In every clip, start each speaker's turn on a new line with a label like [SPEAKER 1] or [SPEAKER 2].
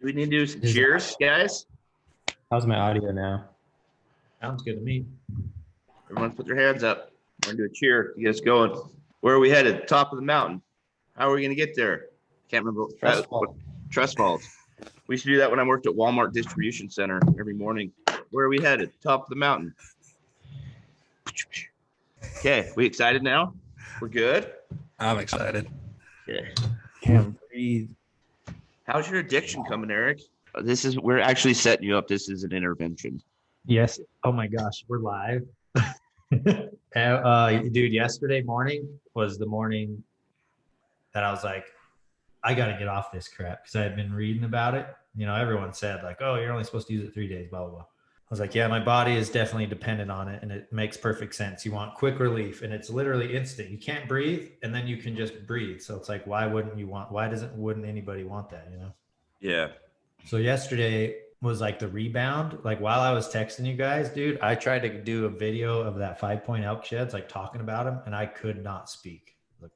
[SPEAKER 1] We need to do some cheers, guys.
[SPEAKER 2] How's my audio now?
[SPEAKER 3] Sounds good to me.
[SPEAKER 1] Everyone put their hands up. We're going to do a cheer to get us going. Where are we headed? Top of the mountain. How are we going to get there? Can't remember. Trust falls. We used to do that when I worked at Walmart Distribution Center every morning. Where are we headed? Top of the mountain. Okay, we excited now? We're good?
[SPEAKER 4] I'm excited.
[SPEAKER 1] Okay.
[SPEAKER 2] Can't breathe.
[SPEAKER 1] How's your addiction coming, Eric? We're actually setting you up. This is an intervention.
[SPEAKER 3] Yes. Oh my gosh, we're live. Dude, yesterday morning was the morning that I was like, I got to get off this crap because I had been reading about it. You know, everyone said like, oh, you're only supposed to use it 3 days, blah, blah, blah. I was like, yeah, my body is definitely dependent on it and it makes perfect sense. You want quick relief and it's literally instant. You can't breathe and then you can just breathe. So it's like, why wouldn't anybody want that, you know?
[SPEAKER 1] Yeah.
[SPEAKER 3] So yesterday was like the rebound. Like while I was texting you guys, dude, I tried to do a video of that 5-point elk sheds, like talking about them, and I could not speak. Like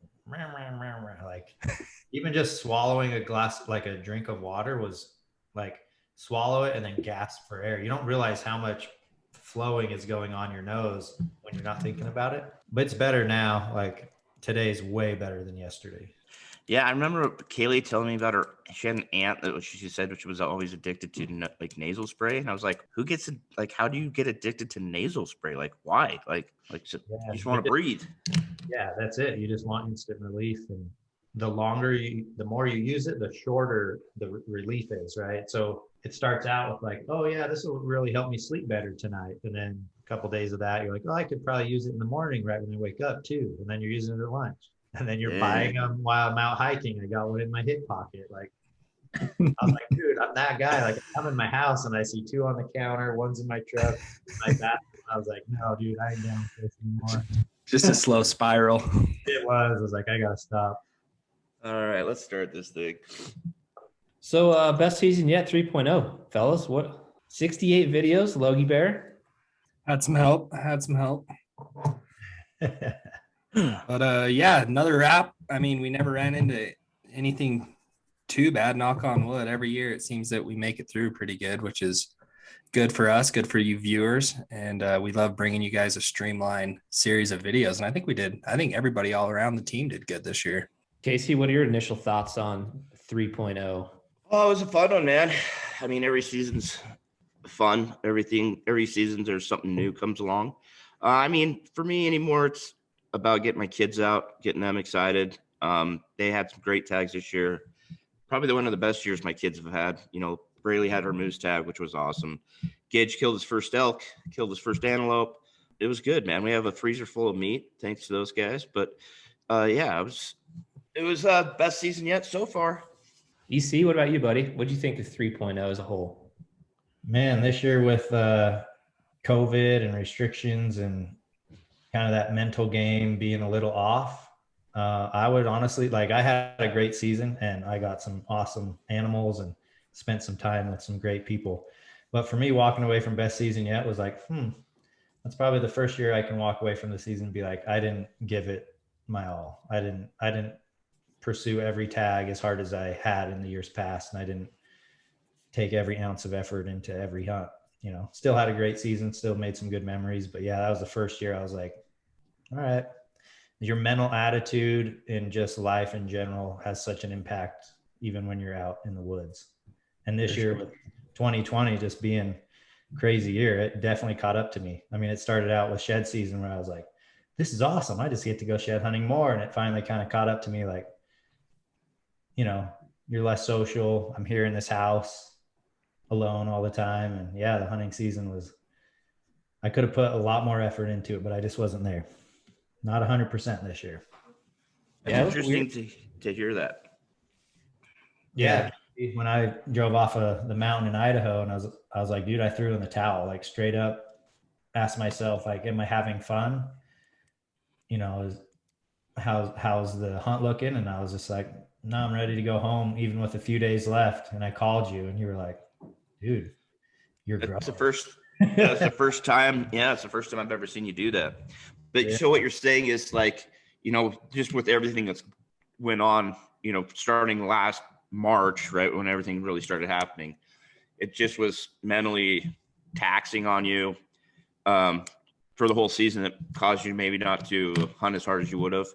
[SPEAKER 3] even just swallowing a glass, like a drink of water was like swallow it and then gasp for air. You don't realize how much flowing is going on your nose when you're not thinking about it. But it's better now. Like today's way better than yesterday.
[SPEAKER 1] Yeah, I remember Kaylee telling me about she had an aunt that she said she was always addicted to like nasal spray. And I was like, how do you get addicted to nasal spray? Like, why? You just want to breathe.
[SPEAKER 3] Yeah, that's it. You just want instant relief. And the more you use it, the shorter the relief is, right? So it starts out with like, oh yeah, this will really help me sleep better tonight. And then a couple of days of that, you're like, oh, I could probably use it in the morning right when I wake up too. And then you're using it at lunch. And then you're buying them while I'm out hiking. I got one in my hip pocket. Like, I was like, dude, I'm that guy. Like, I'm in my house and I see 2 on the counter, one's in my truck, my bathroom. I was like, no, dude, I ain't down for this anymore.
[SPEAKER 4] Just a slow spiral.
[SPEAKER 3] It was. I was like, I gotta stop.
[SPEAKER 1] All right, let's start this thing.
[SPEAKER 2] So best season yet 3.0, fellas. What 68 videos, Logie Bear?
[SPEAKER 4] Had some help. But yeah, another wrap. I mean, we never ran into anything too bad, knock on wood. Every year it seems that we make it through pretty good, which is good for us, good for you viewers. And we love bringing you guys a streamlined series of videos. And I think everybody all around the team did good this year.
[SPEAKER 2] Casey, what are your initial thoughts on 3.0?
[SPEAKER 1] Oh, it was a fun one, man. I mean, every season's fun. Every season there's something new comes along. I mean, for me anymore, it's about getting my kids out, getting them excited. They had some great tags this year. Probably one of the best years my kids have had. You know, Braley had her moose tag, which was awesome. Gage killed his first elk, killed his first antelope. It was good, man. We have a freezer full of meat, thanks to those guys. But yeah, it was best season yet so far.
[SPEAKER 2] EC, what about you, buddy? What do you think of 3.0 as a whole?
[SPEAKER 3] Man, this year with COVID and restrictions and kind of that mental game being a little off, I would honestly, I had a great season and I got some awesome animals and spent some time with some great people. But for me, walking away from best season yet was like, that's probably the first year I can walk away from the season and be like, I didn't give it my all. I didn't pursue every tag as hard as I had in the years past. And I didn't take every ounce of effort into every hunt. You know, still had a great season, still made some good memories. But yeah, that was the first year I was like, all right, your mental attitude in just life in general has such an impact, even when you're out in the woods. And this year with 2020 just being a crazy year, it definitely caught up to me. I mean, it started out with shed season where I was like, this is awesome. I just get to go shed hunting more. And it finally kind of caught up to me like, you know, you're less social. I'm here in this house alone all the time. And yeah, the hunting season I could have put a lot more effort into it, but I just wasn't there. Not 100% this year.
[SPEAKER 1] Yeah, interesting to hear that.
[SPEAKER 3] Yeah. When I drove off of the mountain in Idaho and I was like, dude, I threw in the towel, like straight up asked myself, like, am I having fun? You know, how's the hunt looking? And I was just like, no, I'm ready to go home, even with a few days left. And I called you and you were like, dude, you're growing.
[SPEAKER 1] That's the first time. Yeah. It's the first time I've ever seen you do that. But yeah. So what you're saying is like, you know, just with everything that's went on, you know, starting last March, right when everything really started happening, it just was mentally taxing on you for the whole season. It caused you maybe not to hunt as hard as you would have.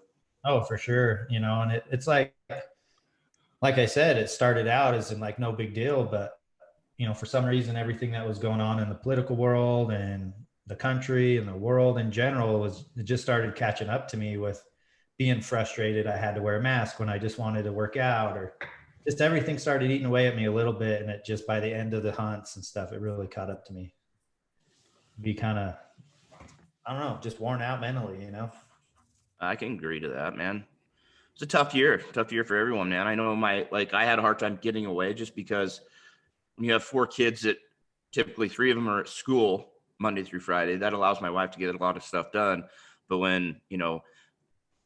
[SPEAKER 3] Oh, for sure. You know, and it's like I said, it started out as in like no big deal, but you know, for some reason, everything that was going on in the political world and the country and the world in general it just started catching up to me with being frustrated. I had to wear a mask when I just wanted to work out, or just everything started eating away at me a little bit. And it just, by the end of the hunts and stuff, it really caught up to me. Be kind of, I don't know, just worn out mentally, you know?
[SPEAKER 1] I can agree to that, man. It's a tough year for everyone, man. I know I had a hard time getting away just because when you have 4 kids that typically 3 of them are at school Monday through Friday, that allows my wife to get a lot of stuff done. But when, you know,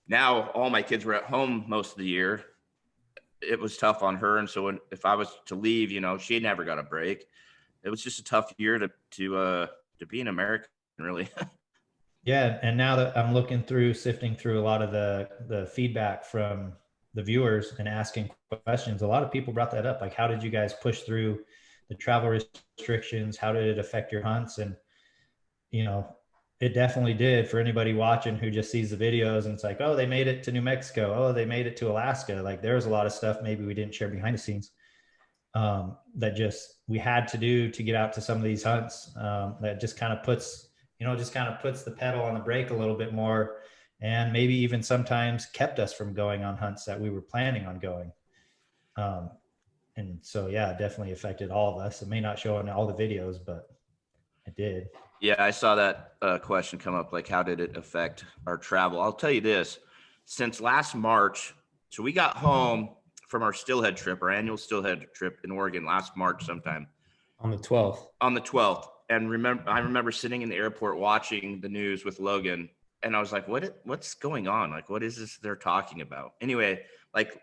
[SPEAKER 1] now all my kids were at home most of the year, it was tough on her. And so if I was to leave, you know, she never got a break. It was just a tough year to be an American, really.
[SPEAKER 3] Yeah, and now that I'm sifting through a lot of the feedback from the viewers and asking questions, a lot of people brought that up. Like, how did you guys push through the travel restrictions? How did it affect your hunts? And, you know, it definitely did for anybody watching who just sees the videos and it's like, oh, they made it to New Mexico. Oh, they made it to Alaska. Like, there was a lot of stuff maybe we didn't share behind the scenes that just we had to do to get out to some of these hunts. That just kind of puts the pedal on the brake a little bit more, and maybe even sometimes kept us from going on hunts that we were planning on going. And so, yeah, it definitely affected all of us. It may not show in all the videos, but it did.
[SPEAKER 1] Yeah, I saw that question come up, like, how did it affect our travel? I'll tell you this, since last March, so we got home from our Stillhead trip, our annual Stillhead trip in Oregon last March sometime.
[SPEAKER 2] On the 12th.
[SPEAKER 1] On the 12th. And I remember sitting in the airport watching the news with Logan, and I was like, what's going on? Like, what is this they're talking about? Anyway, it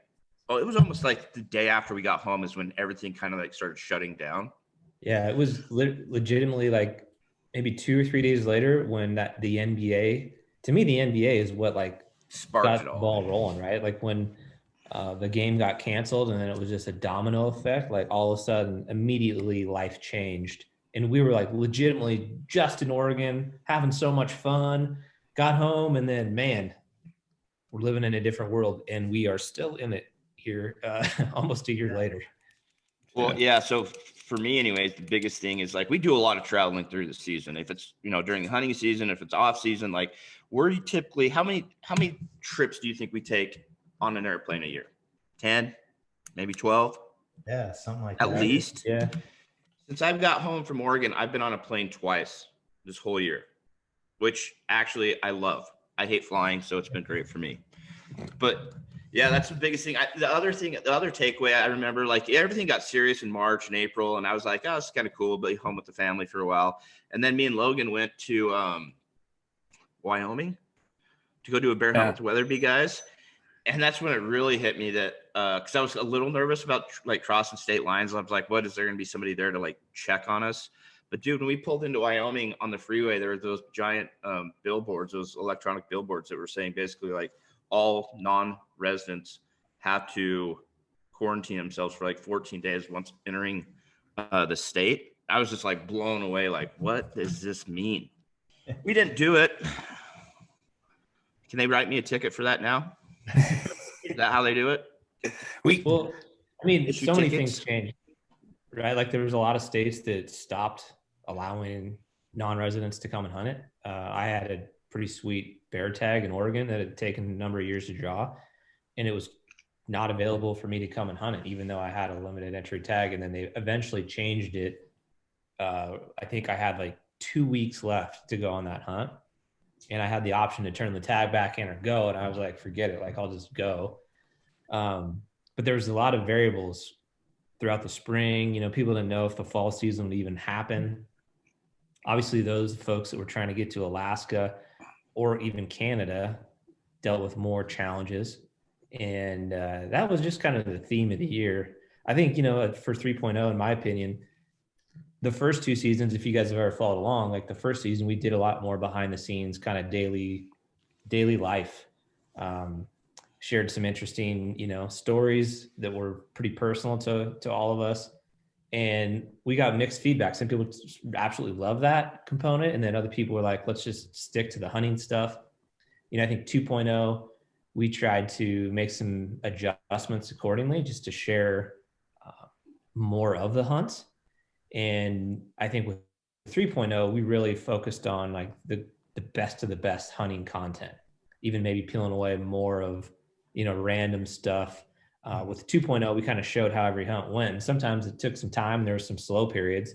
[SPEAKER 1] was almost like the day after we got home is when everything kind of like started shutting down.
[SPEAKER 2] Yeah, it was legitimately like maybe 2 or 3 days later when the NBA, to me, the NBA is what like
[SPEAKER 1] sparked
[SPEAKER 2] got
[SPEAKER 1] it
[SPEAKER 2] the
[SPEAKER 1] all.
[SPEAKER 2] ball rolling, right? Like when the game got canceled and then it was just a domino effect, like all of a sudden immediately life changed. And we were like legitimately just in Oregon, having so much fun, got home, and then, man, we're living in a different world, and we are still in it here almost a year later.
[SPEAKER 1] Well, yeah. So for me, anyways, the biggest thing is like we do a lot of traveling through the season. If it's, you know, during the hunting season, if it's off season, like we're typically, how many trips do you think we take on an airplane a year? 10, maybe 12?
[SPEAKER 3] Yeah, something like that.
[SPEAKER 1] At least.
[SPEAKER 2] Yeah.
[SPEAKER 1] Since I've got home from Oregon, I've been on a plane twice this whole year, which actually I love. I hate flying, so it's been great for me. But yeah, that's the biggest thing. The other takeaway I remember, like everything got serious in March and April, and I was like, oh, it's kind of cool, but home with the family for a while. And then me and Logan went to Wyoming to go do a bear hunt with the Weatherby guys. And that's when it really hit me that because I was a little nervous about like crossing state lines. I was like, what, is there going to be somebody there to like check on us? But dude, when we pulled into Wyoming on the freeway, there were those giant billboards, those electronic billboards that were saying basically like all non-residents have to quarantine themselves for like 14 days once entering the state. I was just like blown away. Like, what does this mean? We didn't do it. Can they write me a ticket for that now? Is that how they do it?
[SPEAKER 2] Well, I mean,
[SPEAKER 1] issue
[SPEAKER 2] so many
[SPEAKER 1] tickets?
[SPEAKER 2] things changed, right? Like there was a lot of states that stopped allowing non-residents to come and hunt it. I had a pretty sweet bear tag in Oregon that had taken a number of years to draw, and it was not available for me to come and hunt it, even though I had a limited entry tag. And then they eventually changed it. I think I had like 2 weeks left to go on that hunt, and I had the option to turn the tag back in or go. And I was like, forget it. Like, I'll just go. But there was a lot of variables throughout the spring. You know, people didn't know if the fall season would even happen. Obviously, those folks that were trying to get to Alaska or even Canada dealt with more challenges. And that was just kind of the theme of the year. I think, you know, for 3.0, in my opinion, the first 2 seasons, if you guys have ever followed along, like the first season, we did a lot more behind the scenes, kind of daily life, shared some interesting, stories that were pretty personal to all of us. And we got mixed feedback. Some people absolutely love that component. And then other people were like, let's just stick to the hunting stuff. I think 2.0, we tried to make some adjustments accordingly just to share more of the hunts. And I think with 3.0, we really focused on like the best of the best hunting content, even maybe peeling away more of, random stuff. With 2.0, we kind of showed how every hunt went. And sometimes it took some time. There were some slow periods.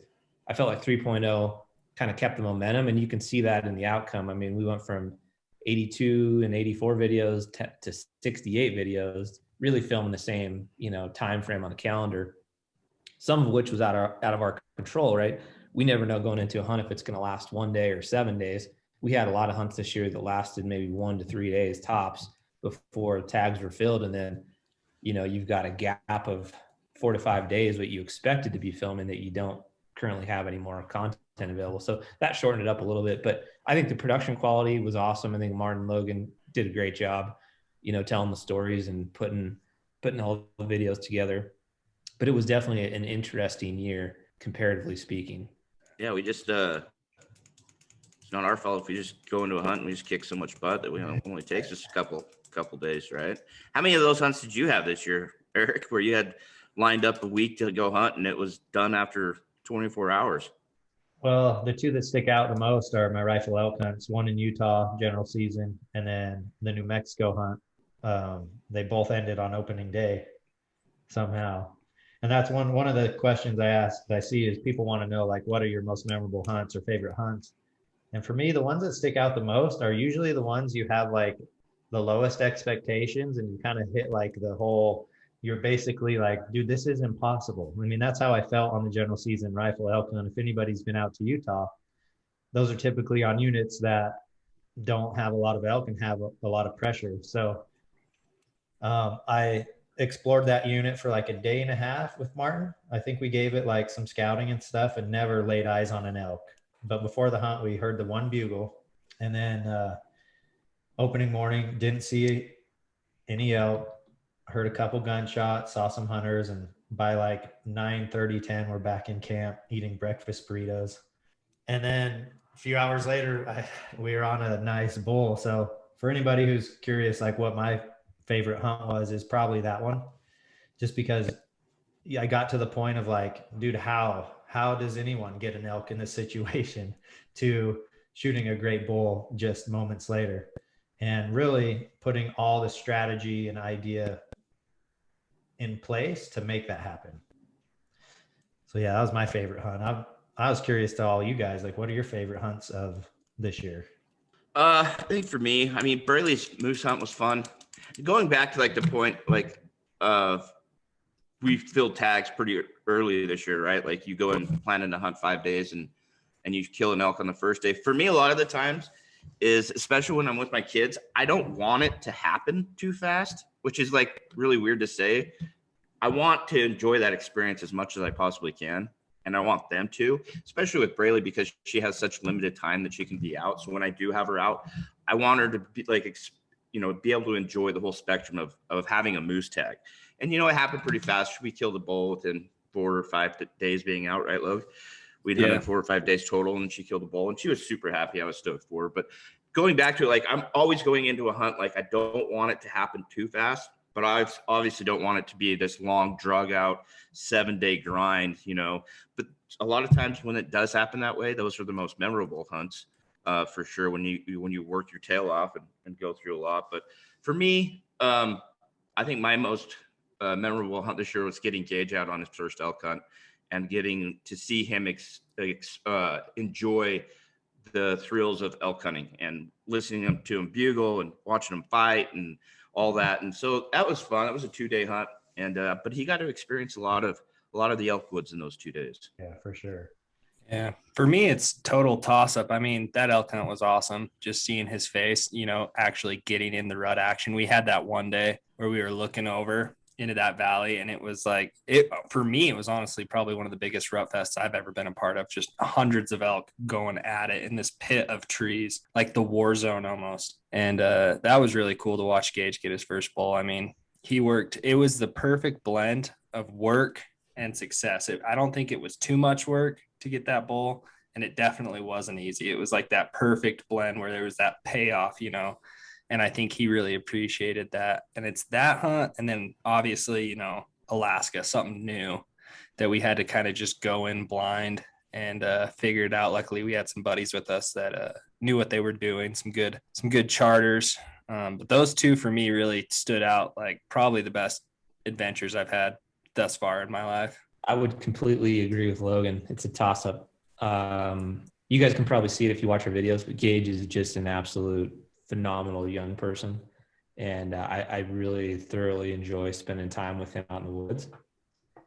[SPEAKER 2] I felt like 3.0 kind of kept the momentum, and you can see that in the outcome. I mean, we went from 82 and 84 videos to 68 videos, really filming the same, time frame on the calendar, some of which was out of our control, right? We never know going into a hunt if it's going to last 1 day or 7 days. We had a lot of hunts this year that lasted maybe 1 to 3 days tops before tags were filled. And then, you've got a gap of 4 to 5 days, what you expected to be filming that you don't currently have any more content available. So that shortened it up a little bit, but I think the production quality was awesome. I think Martin Logan did a great job, telling the stories and putting all the videos together. But it was definitely an interesting year, comparatively speaking.
[SPEAKER 1] Yeah, we just it's not our fault if we just go into a hunt and we just kick so much butt that we only takes us a couple days, right? How many of those hunts did you have this year, Eric, where you had lined up a week to go hunt and it was done after 24 hours?
[SPEAKER 3] Well, the two that stick out the most are my rifle elk hunts, one in Utah, general season, and then the New Mexico hunt. They both ended on opening day somehow. And that's one of the questions I see is people want to know, like, what are your most memorable hunts or favorite hunts? And for me, the ones that stick out the most are usually the ones you have like the lowest expectations and you kind of hit like you're basically like, dude, this is impossible. I mean, that's how I felt on the general season rifle elk hunt. If anybody's been out to Utah, those are typically on units that don't have a lot of elk and have a lot of pressure. So I explored that unit for like a day and a half with Martin. I think we gave it like some scouting and stuff and never laid eyes on an elk. But before the hunt, we heard the one bugle, and then opening morning, didn't see any elk, heard a couple gunshots, saw some hunters, and by like 9:30, 10, we're back in camp eating breakfast burritos. And then a few hours later, we were on a nice bull. So for anybody who's curious, like what my favorite hunt was, is probably that one, just because I got to the point of like, dude, how does anyone get an elk in this situation, to shooting a great bull just moments later, and really putting all the strategy and idea in place to make that happen. So yeah, that was my favorite hunt. I was curious to all you guys, like, what are your favorite hunts of this year?
[SPEAKER 1] I think for me, I mean, Braley's moose hunt was fun. Going back to like the point, like, we filled tags pretty early this year, right? Like you go in planning to hunt 5 days and you kill an elk on the first day. For me, a lot of the times is, especially when I'm with my kids, I don't want it to happen too fast, which is like really weird to say. I want to enjoy that experience as much as I possibly can. And I want them to, especially with Braley, because she has such limited time that she can be out. So when I do have her out, I want her to be like, be able to enjoy the whole spectrum of having a moose tag. And, it happened pretty fast. We killed the bull within 4 or 5 days being out, right, Logan? We'd hunted 4 or 5 days total, and she killed the bull, and she was super happy. I was stoked for her. But going back to it, like, I'm always going into a hunt, like, I don't want it to happen too fast, but I obviously don't want it to be this long, drug out 7-day grind, But a lot of times when it does happen that way, those are the most memorable hunts, for sure, when you work your tail off and go through a lot. But for me, I think my most memorable hunt this year was getting Gage out on his first elk hunt and getting to see him enjoy the thrills of elk hunting and listening to him bugle and watching him fight and all that. And so that was fun. It was a 2-day hunt, and but he got to experience a lot of the elk woods in those 2 days.
[SPEAKER 3] Yeah, for sure.
[SPEAKER 4] Yeah, for me, it's total toss up. I mean, that elk hunt was awesome. Just seeing his face, actually getting in the rut action. We had that one day where we were looking over into that valley. And it was like, it for me, it was honestly probably one of the biggest rut fests I've ever been a part of. Just hundreds of elk going at it in this pit of trees, like the war zone almost. And that was really cool to watch Gage get his first bull. I mean, he worked, it was the perfect blend of work and success. I don't think it was too much work to get that bull, and it definitely wasn't easy. It was like that perfect blend where there was that payoff, you know. And I think he really appreciated that. And it's that hunt. And then obviously, you know, Alaska, something new that we had to kind of just go in blind and figure it out. Luckily, we had some buddies with us that knew what they were doing, some good charters. But those two for me really stood out, like probably the best adventures I've had thus far in my life.
[SPEAKER 2] I would completely agree with Logan. It's a toss up. You guys can probably see it if you watch our videos, but Gage is just an absolute phenomenal young person. And I really thoroughly enjoy spending time with him out in the woods.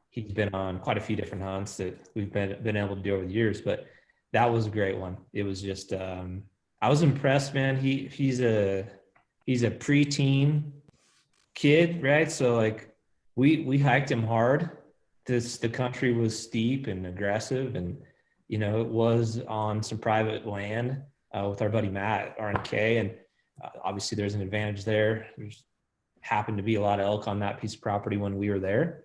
[SPEAKER 2] He's been on quite a few different hunts that we've been able to do over the years, but that was a great one. It was just, I was impressed, man. He's a preteen kid, right? So like we hiked him hard. The country was steep and aggressive, and, you know, it was on some private land with our buddy Matt, RNK, and obviously there's an advantage there. There's happened to be a lot of elk on that piece of property when we were there.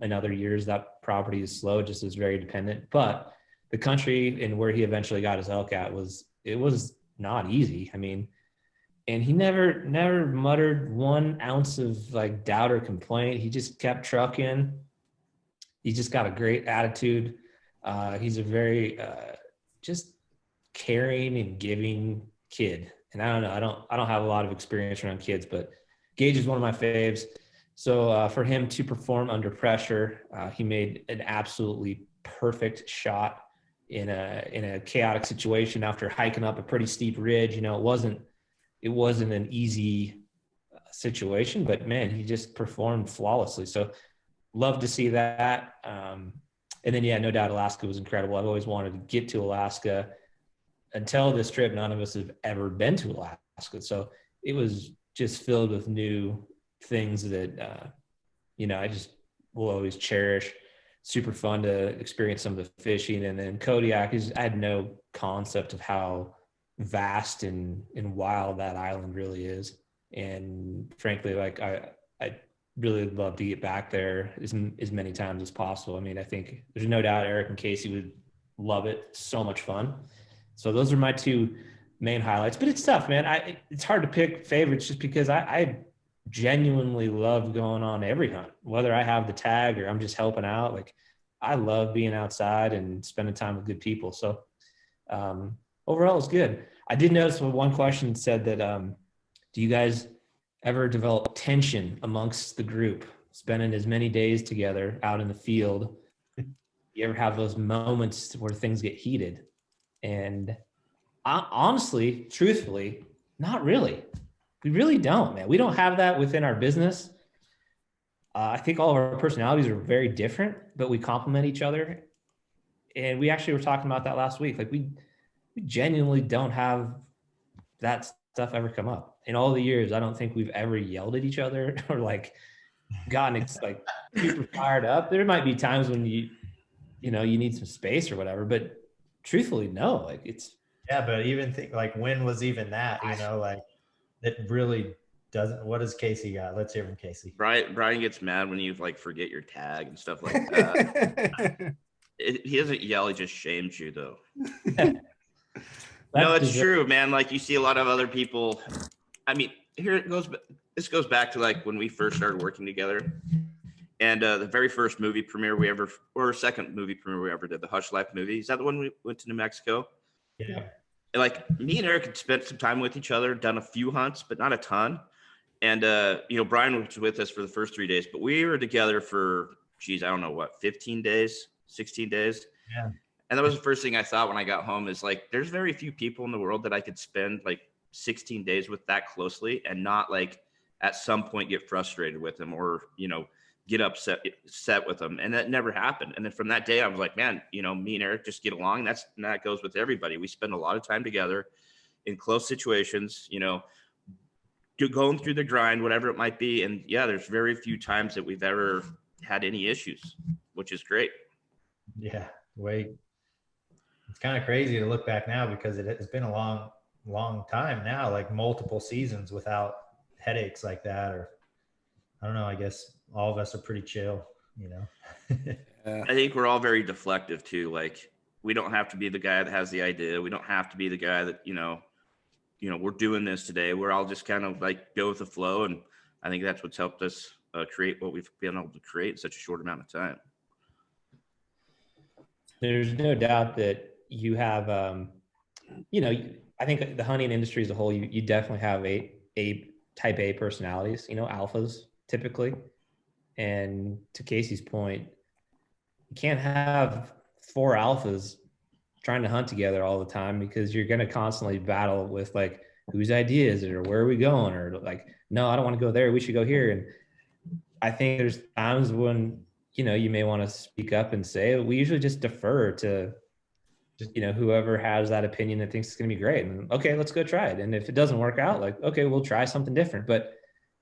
[SPEAKER 2] In other years, that property is slow, just is very dependent. But the country and where he eventually got his elk at was not easy. I mean, and he never muttered 1 ounce of like doubt or complaint. He just kept trucking. He just got a great attitude. He's a very just caring and giving kid. And I don't know, I don't have a lot of experience around kids, but Gage is one of my faves. So for him to perform under pressure, he made an absolutely perfect shot in a chaotic situation after hiking up a pretty steep ridge. You know, it wasn't an easy situation, but man, he just performed flawlessly. So love to see that. And then, yeah, no doubt Alaska was incredible. I've always wanted to get to Alaska. Until this trip, none of us have ever been to Alaska. So it was just filled with new things that, you know, I just will always cherish. Super fun to experience some of the fishing. And then Kodiak I had no concept of how vast and wild that island really is. And frankly, like I really love to get back there as many times as possible. I mean, I think there's no doubt Eric and Casey would love it. So much fun. So those are my two main highlights, but it's tough, man. It's hard to pick favorites just because I genuinely love going on every hunt, whether I have the tag or I'm just helping out. Like, I love being outside and spending time with good people. So overall it's good. I did notice one question said that, do you guys ever develop tension amongst the group, spending as many days together out in the field? You ever have those moments where things get heated? And honestly, truthfully, not really. We really don't, man. We don't have that within our business. I think all of our personalities are very different, but we complement each other. And we actually were talking about that last week. Like we genuinely don't have that stuff ever come up. In all the years, I don't think we've ever yelled at each other or like gotten like super fired up. There might be times when you need some space or whatever, but truthfully, no, like it's.
[SPEAKER 3] Yeah, but even think like when was even that, you know, like it really doesn't. What does Casey got? Let's hear from Casey.
[SPEAKER 1] Brian gets mad when you like forget your tag and stuff like that. He doesn't yell, he just shames you though. No, it's true, man. Like you see a lot of other people. I mean, this goes back to like when we first started working together. And the very first movie premiere second movie premiere we ever did, the Hushlife movie. Is that the one we went to New Mexico?
[SPEAKER 3] Yeah.
[SPEAKER 1] And like me and Eric had spent some time with each other, done a few hunts, but not a ton. And, Brian was with us for the first 3 days, but we were together for, I don't know what, 15 days, 16 days.
[SPEAKER 3] Yeah.
[SPEAKER 1] And that was the first thing I thought when I got home is like, there's very few people in the world that I could spend like 16 days with that closely and not like at some point get frustrated with them or, get upset with them. And that never happened. And then from that day, I was like, man, me and Eric just get along. And that goes with everybody. We spend a lot of time together in close situations, going through the grind, whatever it might be. And yeah, there's very few times that we've ever had any issues, which is great.
[SPEAKER 3] Yeah. It's kind of crazy to look back now because it's been a long time now, like multiple seasons without headaches like that. Or I don't know, I guess all of us are pretty chill, you know?
[SPEAKER 1] I think we're all very deflective too. Like, we don't have to be the guy that has the idea. We don't have to be the guy that, we're doing this today. We're all just kind of like go with the flow. And I think that's what's helped us create what we've been able to create in such a short amount of time.
[SPEAKER 2] There's no doubt that you have, I think the hunting industry as a whole, you definitely have a type A personalities, alphas typically. And to Casey's point, you can't have 4 alphas trying to hunt together all the time, because you're going to constantly battle with like, whose idea is it, or where are we going, or like, no, I don't want to go there, we should go here. And I think there's times when, you may want to speak up and say, we usually just defer to whoever has that opinion that thinks it's going to be great. And okay, let's go try it. And if it doesn't work out, like, okay, we'll try something different. But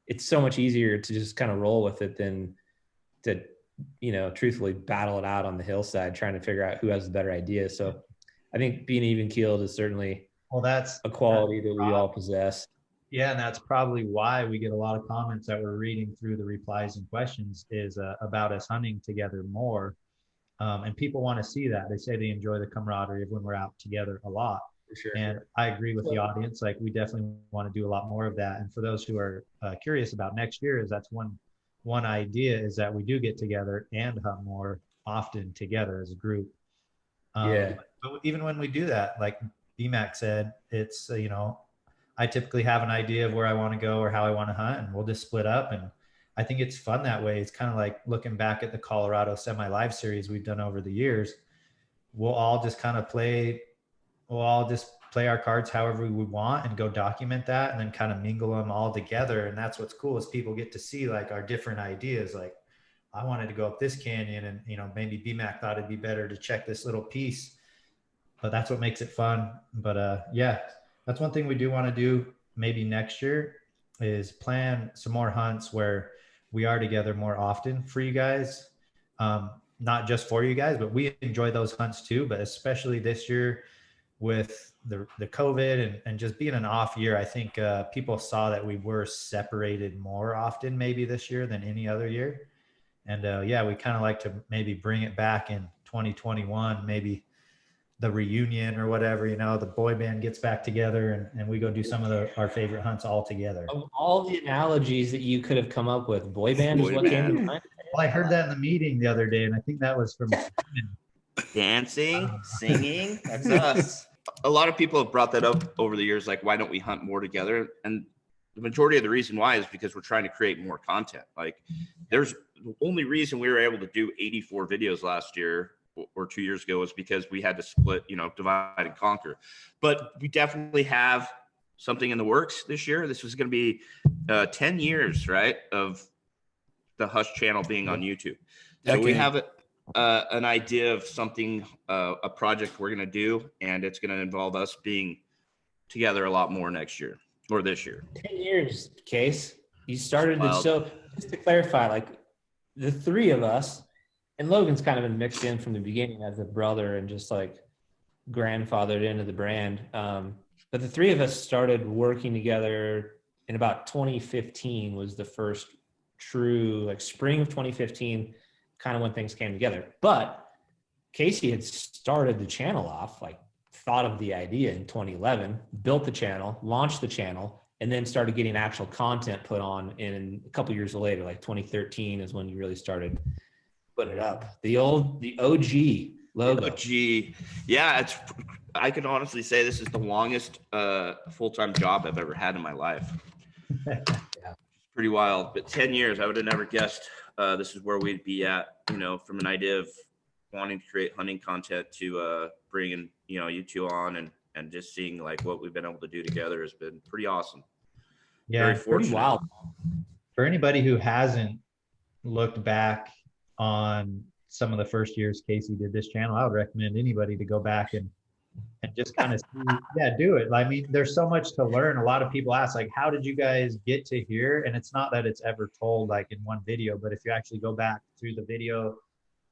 [SPEAKER 2] it's so much easier to just kind of roll with it than to, truthfully battle it out on the hillside, trying to figure out who has the better idea. So I think being even keeled is certainly
[SPEAKER 3] that's
[SPEAKER 2] a quality that we all possess.
[SPEAKER 3] Yeah, and that's probably why we get a lot of comments that we're reading through the replies and questions is about us hunting together more. And people want to see that. They say they enjoy the camaraderie of when we're out together a lot.
[SPEAKER 2] For sure.
[SPEAKER 3] And I agree with the audience. Like, we definitely want to do a lot more of that. And for those who are curious about next year, is that's one idea, is that we do get together and hunt more often together as a group. But even when we do that, like Bmack said, it's, I typically have an idea of where I want to go or how I want to hunt, and we'll just split up. And I think it's fun that way. It's kind of like looking back at the Colorado semi-live series we've done over the years. We'll all just play our cards however we want and go document that, and then kind of mingle them all together. And that's what's cool, is people get to see like our different ideas. Like, I wanted to go up this canyon, and maybe Bmack thought it'd be better to check this little piece, but that's what makes it fun. But yeah, that's one thing we do want to do maybe next year, is plan some more hunts where we are together more often for you guys. Not just for you guys, but we enjoy those hunts too. But especially this year with the COVID and just being an off year, I think people saw that we were separated more often maybe this year than any other year. And yeah, we kind of like to maybe bring it back in 2021, maybe the reunion or whatever, the boy band gets back together and we go do some of our favorite hunts all together.
[SPEAKER 2] Of all the analogies that you could have come up with, boy band is what came to mind.
[SPEAKER 3] Well, I heard that in the meeting the other day, and I think that was from
[SPEAKER 1] dancing, singing. That's us. A lot of people have brought that up over the years, like, why don't we hunt more together? And the majority of the reason why is because we're trying to create more content. Like, there's the only reason we were able to do 84 videos last year or 2 years ago was because we had to split, divide and conquer. But we definitely have something in the works this year. This was going to be 10 years, right, of the Hush channel being on YouTube. So we have an idea of something, a project we're going to do, and it's going to involve us being together a lot more next year or this year.
[SPEAKER 2] 10 years, Case. You started it. So just to clarify, like, the three of us, and Logan's kind of been mixed in from the beginning as a brother and just like grandfathered into the brand. But the three of us started working together in about 2015 was the first true, like, spring of 2015, kind of when things came together. But Casey had started the channel off, like, thought of the idea in 2011, built the channel, launched the channel, and then started getting actual content put on in a couple years later, like 2013 is when you really started putting it up. The OG logo.
[SPEAKER 1] OG. Yeah, I can honestly say this is the longest full-time job I've ever had in my life.
[SPEAKER 2] Yeah.
[SPEAKER 1] Pretty wild. But 10 years, I would have never guessed this is where we'd be at, from an idea of wanting to create hunting content to bringing, you two on and just seeing like what we've been able to do together has been pretty awesome.
[SPEAKER 3] Yeah,
[SPEAKER 1] very fortunate.
[SPEAKER 2] Pretty wild.
[SPEAKER 3] For anybody who hasn't looked back on some of the first years Casey did this channel, I would recommend anybody to go back and and just kind of do it. I mean, there's so much to learn. A lot of people ask, like, how did you guys get to here? And it's not that it's ever told like in one video, but if you actually go back through the video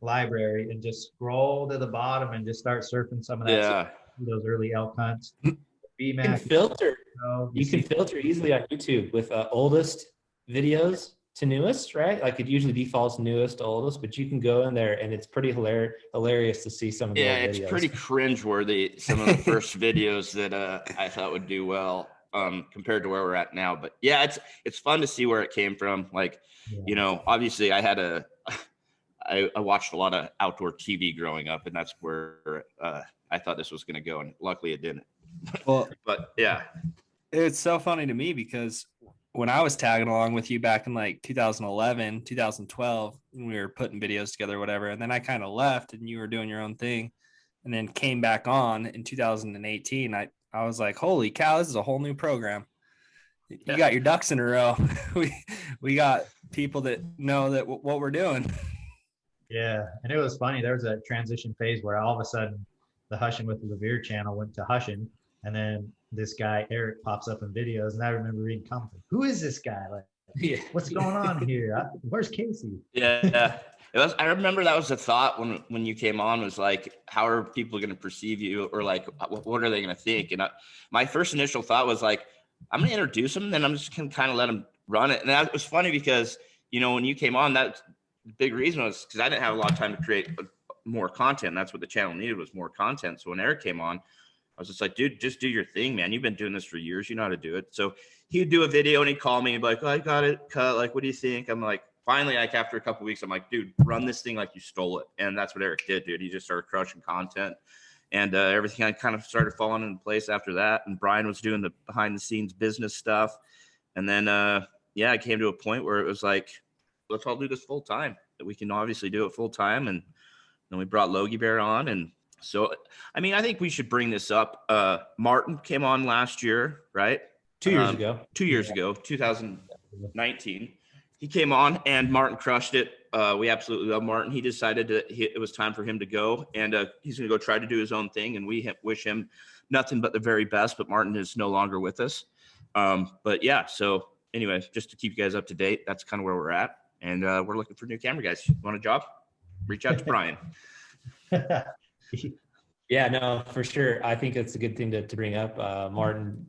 [SPEAKER 3] library and just scroll to the bottom and just start surfing some of that stuff, those early elk hunts.
[SPEAKER 2] You can filter. You can filter easily on YouTube with oldest videos to newest, right? Like it usually defaults newest to oldest, but you can go in there and it's pretty hilarious to see some of the old videos.
[SPEAKER 1] It's pretty cringeworthy, some of the first videos that I thought would do well compared to where we're at now. But yeah, it's fun to see where it came from. Like, you know, obviously I watched a lot of outdoor TV growing up, and that's where I thought this was going to go, and luckily it didn't.
[SPEAKER 4] Well,
[SPEAKER 1] but yeah,
[SPEAKER 4] it's so funny to me because when I was tagging along with you back in like 2011, 2012, and we were putting videos together or whatever, and then I kind of left and you were doing your own thing, and then came back on in 2018. I was like, holy cow, this is a whole new program. You got your ducks in a row. we got people that know that what we're doing.
[SPEAKER 3] Yeah, and it was funny. There was a transition phase where all of a sudden the Hushin with the Revere channel went to Hushin, and then this guy Eric pops up in videos, and I remember reading comments, who is this guy? Like, what's going on here? Where's Casey?
[SPEAKER 1] Yeah. I remember that was the thought when you came on, was like, how are people going to perceive you, or like, what are they going to think? And my first initial thought was like, I'm going to introduce them, and then I'm just going to kind of let them run it. And that was funny because, you know, when you came on, that the big reason was because I didn't have a lot of time to create more content. And that's what the channel needed, was more content. So when Eric came on, I was just like, dude, just do your thing, man. You've been doing this for years. You know how to do it. So he'd do a video and he'd call me and be like, oh, I got it cut. Like, what do you think? I'm like, finally, like after a couple of weeks, I'm like, dude, run this thing like you stole it. And that's what Eric did, dude. He just started crushing content, and everything I kind of started falling into place after that. And Brian was doing the behind the scenes business stuff. And then, I came to a point where it was like, let's all do this full time. That we can obviously do it full time. And then we brought Logie Bear on. And so, I mean, I think we should bring this up. Martin came on last year, right?
[SPEAKER 2] 2 years ago.
[SPEAKER 1] 2 years ago, 2019. He came on and Martin crushed it. We absolutely love Martin. He decided it was time for him to go, and he's going to go try to do his own thing. And we wish him nothing but the very best. But Martin is no longer with us. But yeah, so anyway, just to keep you guys up to date, that's kind of where we're at. And we're looking for new camera guys. Want a job? Reach out to Brian.
[SPEAKER 2] Yeah, no, for sure. I think it's a good thing to bring up. Martin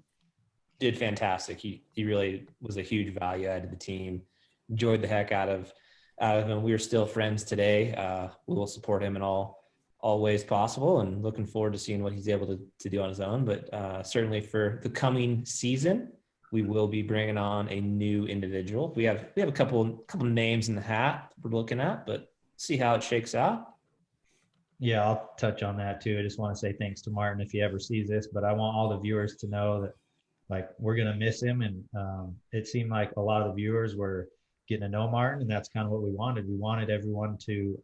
[SPEAKER 2] did fantastic. He really was a huge value add to the team. Enjoyed the heck out of him. We are still friends today. We will support him in all ways possible, and looking forward to seeing what he's able to do on his own. But certainly for the coming season, we will be bringing on a new individual. We have a couple names in the hat we're looking at, but see how it shakes out.
[SPEAKER 3] Yeah, I'll touch on that too. I just want to say thanks to Martin if he ever sees this, but I want all the viewers to know that, like, we're going to miss him. And it seemed like a lot of the viewers were getting to know Martin, and that's kind of what we wanted. We wanted everyone to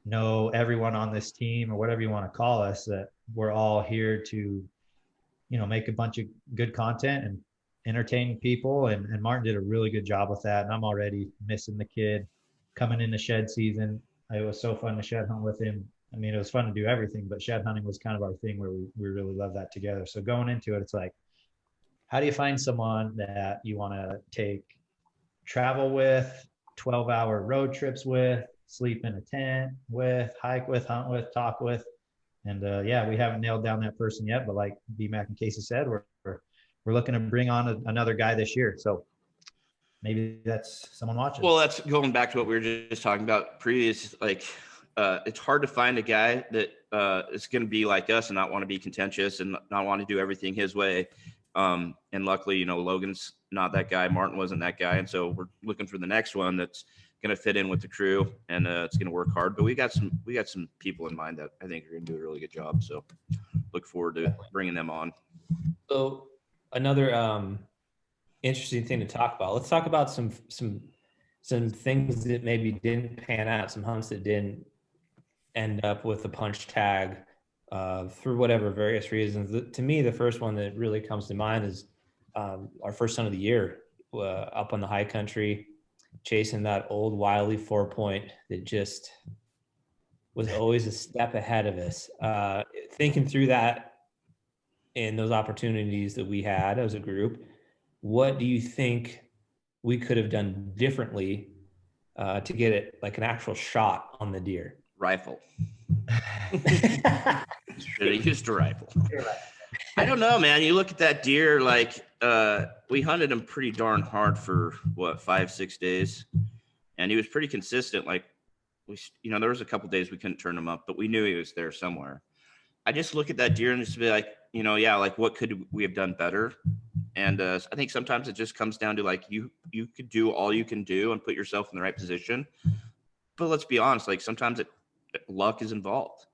[SPEAKER 3] know everyone on this team, or whatever you want to call us, that we're all here to, you know, make a bunch of good content and entertain people. And Martin did a really good job with that. And I'm already missing the kid coming into shed season. It was so fun to shed hunt with him. I mean, it was fun to do everything, but shed hunting was kind of our thing where we really love that together. So going into it, it's like, how do you find someone that you want to travel with, 12-hour road trips with, sleep in a tent with, hike with, hunt with, talk with? And we haven't nailed down that person yet, but like Bmack and Casey said, we're looking to bring on another guy this year. So maybe that's someone watching.
[SPEAKER 1] Well, that's going back to what we were just talking about previous. Like, it's hard to find a guy that is going to be like us and not want to be contentious and not want to do everything his way. And luckily, you know, Logan's not that guy. Martin wasn't that guy. And so we're looking for the next one that's going to fit in with the crew, and it's going to work hard. But we got some people in mind that I think are going to do a really good job. So look forward to bringing them on.
[SPEAKER 2] So another interesting thing to talk about. Let's talk about some things that maybe didn't pan out, some hunts that didn't end up with a punch tag through whatever various reasons. To me, the first one that really comes to mind is our first hunt of the year up on the high country, chasing that old Wiley 4-point that just was always a step ahead of us. Thinking through that in those opportunities that we had as a group, what do you think we could have done differently to get it like an actual shot on the deer?
[SPEAKER 1] Rifle. Should have used a rifle. I don't know, man. You look at that deer, like we hunted him pretty darn hard for what, 5-6 days, and he was pretty consistent. Like there was a couple days we couldn't turn him up, but we knew he was there somewhere. I just look at that deer and just be like, like what could we have done better? And I think sometimes it just comes down to like you could do all you can do and put yourself in the right position. But let's be honest, like sometimes luck is involved.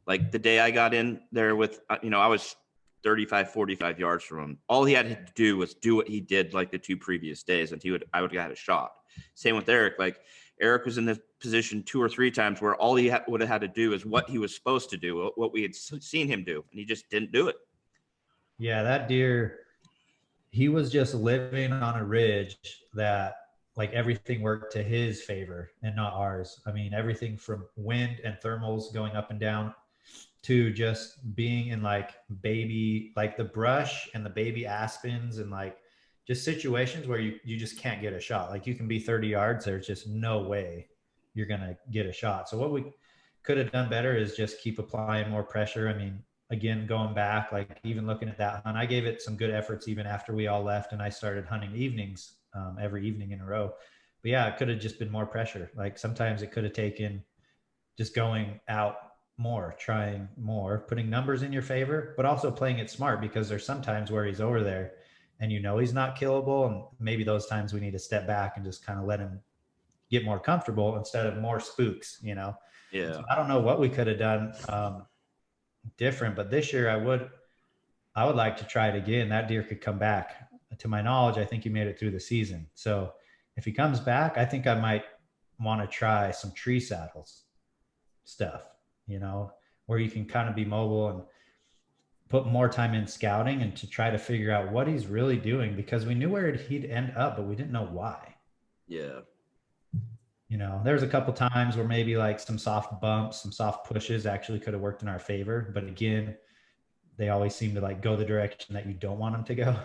[SPEAKER 1] Like the day I got in there with, I was 35, 45 yards from him. All he had to do was do what he did like the 2 previous days, and I would have had a shot. Same with Eric. Like Eric was in this position 2 or 3 times where all he would have had to do is what he was supposed to do, what we had seen him do, and he just didn't do it.
[SPEAKER 3] Yeah, that deer, he was just living on a ridge that like everything worked to his favor and not ours. I mean, everything from wind and thermals going up and down to just being in like the brush and the baby aspens and like just situations where you just can't get a shot. Like you can be 30 yards. There's just no way you're going to get a shot. So what we could have done better is just keep applying more pressure. I mean, again, going back, like even looking at that hunt, I gave it some good efforts even after we all left and I started hunting evenings every evening in a row. But yeah, it could have just been more pressure. Like sometimes it could have taken just going out more, trying more, putting numbers in your favor, but also playing it smart, because there's sometimes where he's over there and he's not killable. And maybe those times we need to step back and just kind of let him get more comfortable instead of more spooks, Yeah. So I don't know what we could have done different, but this year I would like to try it again. That deer could come back. To my knowledge, I think he made it through the season. So if he comes back, I think I might want to try some tree saddles stuff, where you can kind of be mobile and put more time in scouting and to try to figure out what he's really doing, because we knew where he'd end up, but we didn't know why.
[SPEAKER 1] Yeah.
[SPEAKER 3] There's a couple times where maybe like some soft bumps, some soft pushes actually could have worked in our favor. But again, they always seem to like go the direction that you don't want them to go.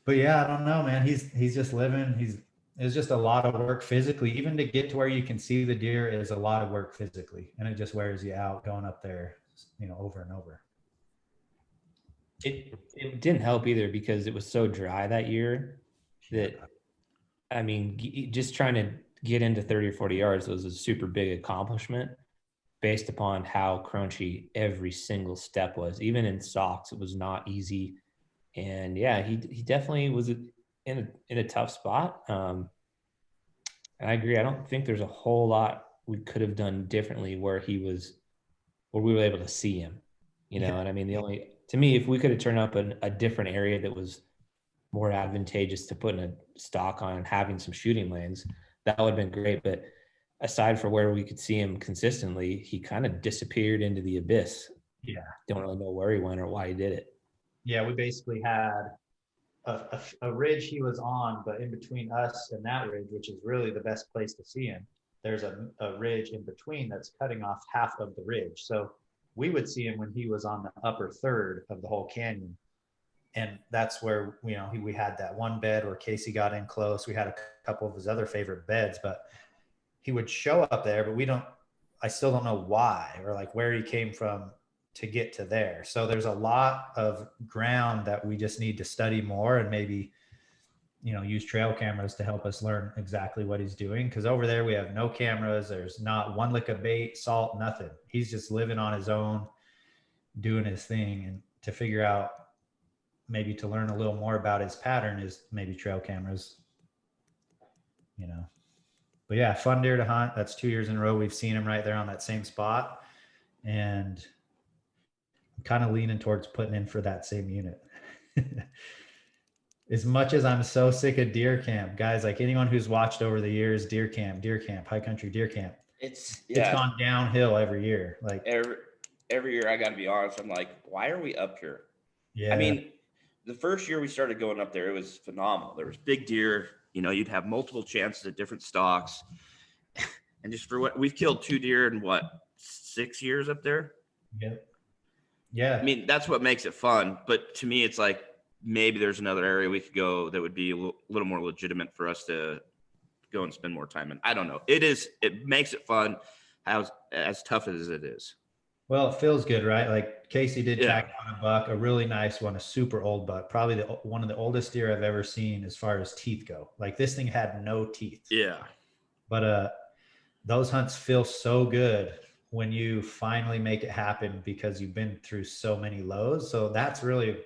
[SPEAKER 3] But yeah, I don't know, man. He's just living. It's just a lot of work physically. Even to get to where you can see the deer is a lot of work physically. And it just wears you out going up there, over and over.
[SPEAKER 2] It didn't help either because it was so dry that year that, I mean, just trying to get into 30 or 40 yards was a super big accomplishment based upon how crunchy every single step was. Even in socks, it was not easy. And yeah, he definitely was in a tough spot. And I agree. I don't think there's a whole lot we could have done differently where we were able to see him, And I mean, to me, if we could have turned up a different area that was more advantageous to putting a stock on and having some shooting lanes, that would have been great. But aside from where we could see him consistently, he kind of disappeared into the abyss.
[SPEAKER 3] Yeah.
[SPEAKER 2] Don't really know where he went or why he did it.
[SPEAKER 3] Yeah, we basically had a ridge he was on, but in between us and that ridge, which is really the best place to see him, there's a ridge in between that's cutting off half of the ridge. So we would see him when he was on the upper third of the whole canyon. And that's where, we had that one bed where Casey got in close. We had a couple of his other favorite beds, but he would show up there, but I still don't know why or like where he came from to get to there. So there's a lot of ground that we just need to study more and maybe, use trail cameras to help us learn exactly what he's doing. Cause over there we have no cameras. There's not one lick of bait, salt, nothing. He's just living on his own, doing his thing. And to figure out, maybe to learn a little more about his pattern is maybe trail cameras, But yeah, fun deer to hunt. That's 2 years in a row we've seen him right there on that same spot. And I'm kind of leaning towards putting in for that same unit. As much as I'm so sick of deer camp, guys, like anyone who's watched over the years, deer camp, high country deer camp, it's gone downhill every year. Like
[SPEAKER 1] every year, I got to be honest, I'm like, why are we up here?
[SPEAKER 3] Yeah.
[SPEAKER 1] I mean, the first year we started going up there, it was phenomenal. There was big deer, you'd have multiple chances at different stalks. And just for what we've killed 2 deer in 6 years up there.
[SPEAKER 3] Yeah. Yeah.
[SPEAKER 1] I mean, that's what makes it fun. But to me, it's like maybe there's another area we could go that would be a little more legitimate for us to go and spend more time in. I don't know. It makes it fun, as tough as it is.
[SPEAKER 3] Well, it feels good, right? Like Casey did
[SPEAKER 1] Yeah.
[SPEAKER 3] tack on a buck, a really nice one, a super old buck, probably one of the oldest deer I've ever seen as far as teeth go. Like this thing had no teeth.
[SPEAKER 1] Yeah.
[SPEAKER 3] But those hunts feel so good when you finally make it happen because you've been through so many lows. So that's really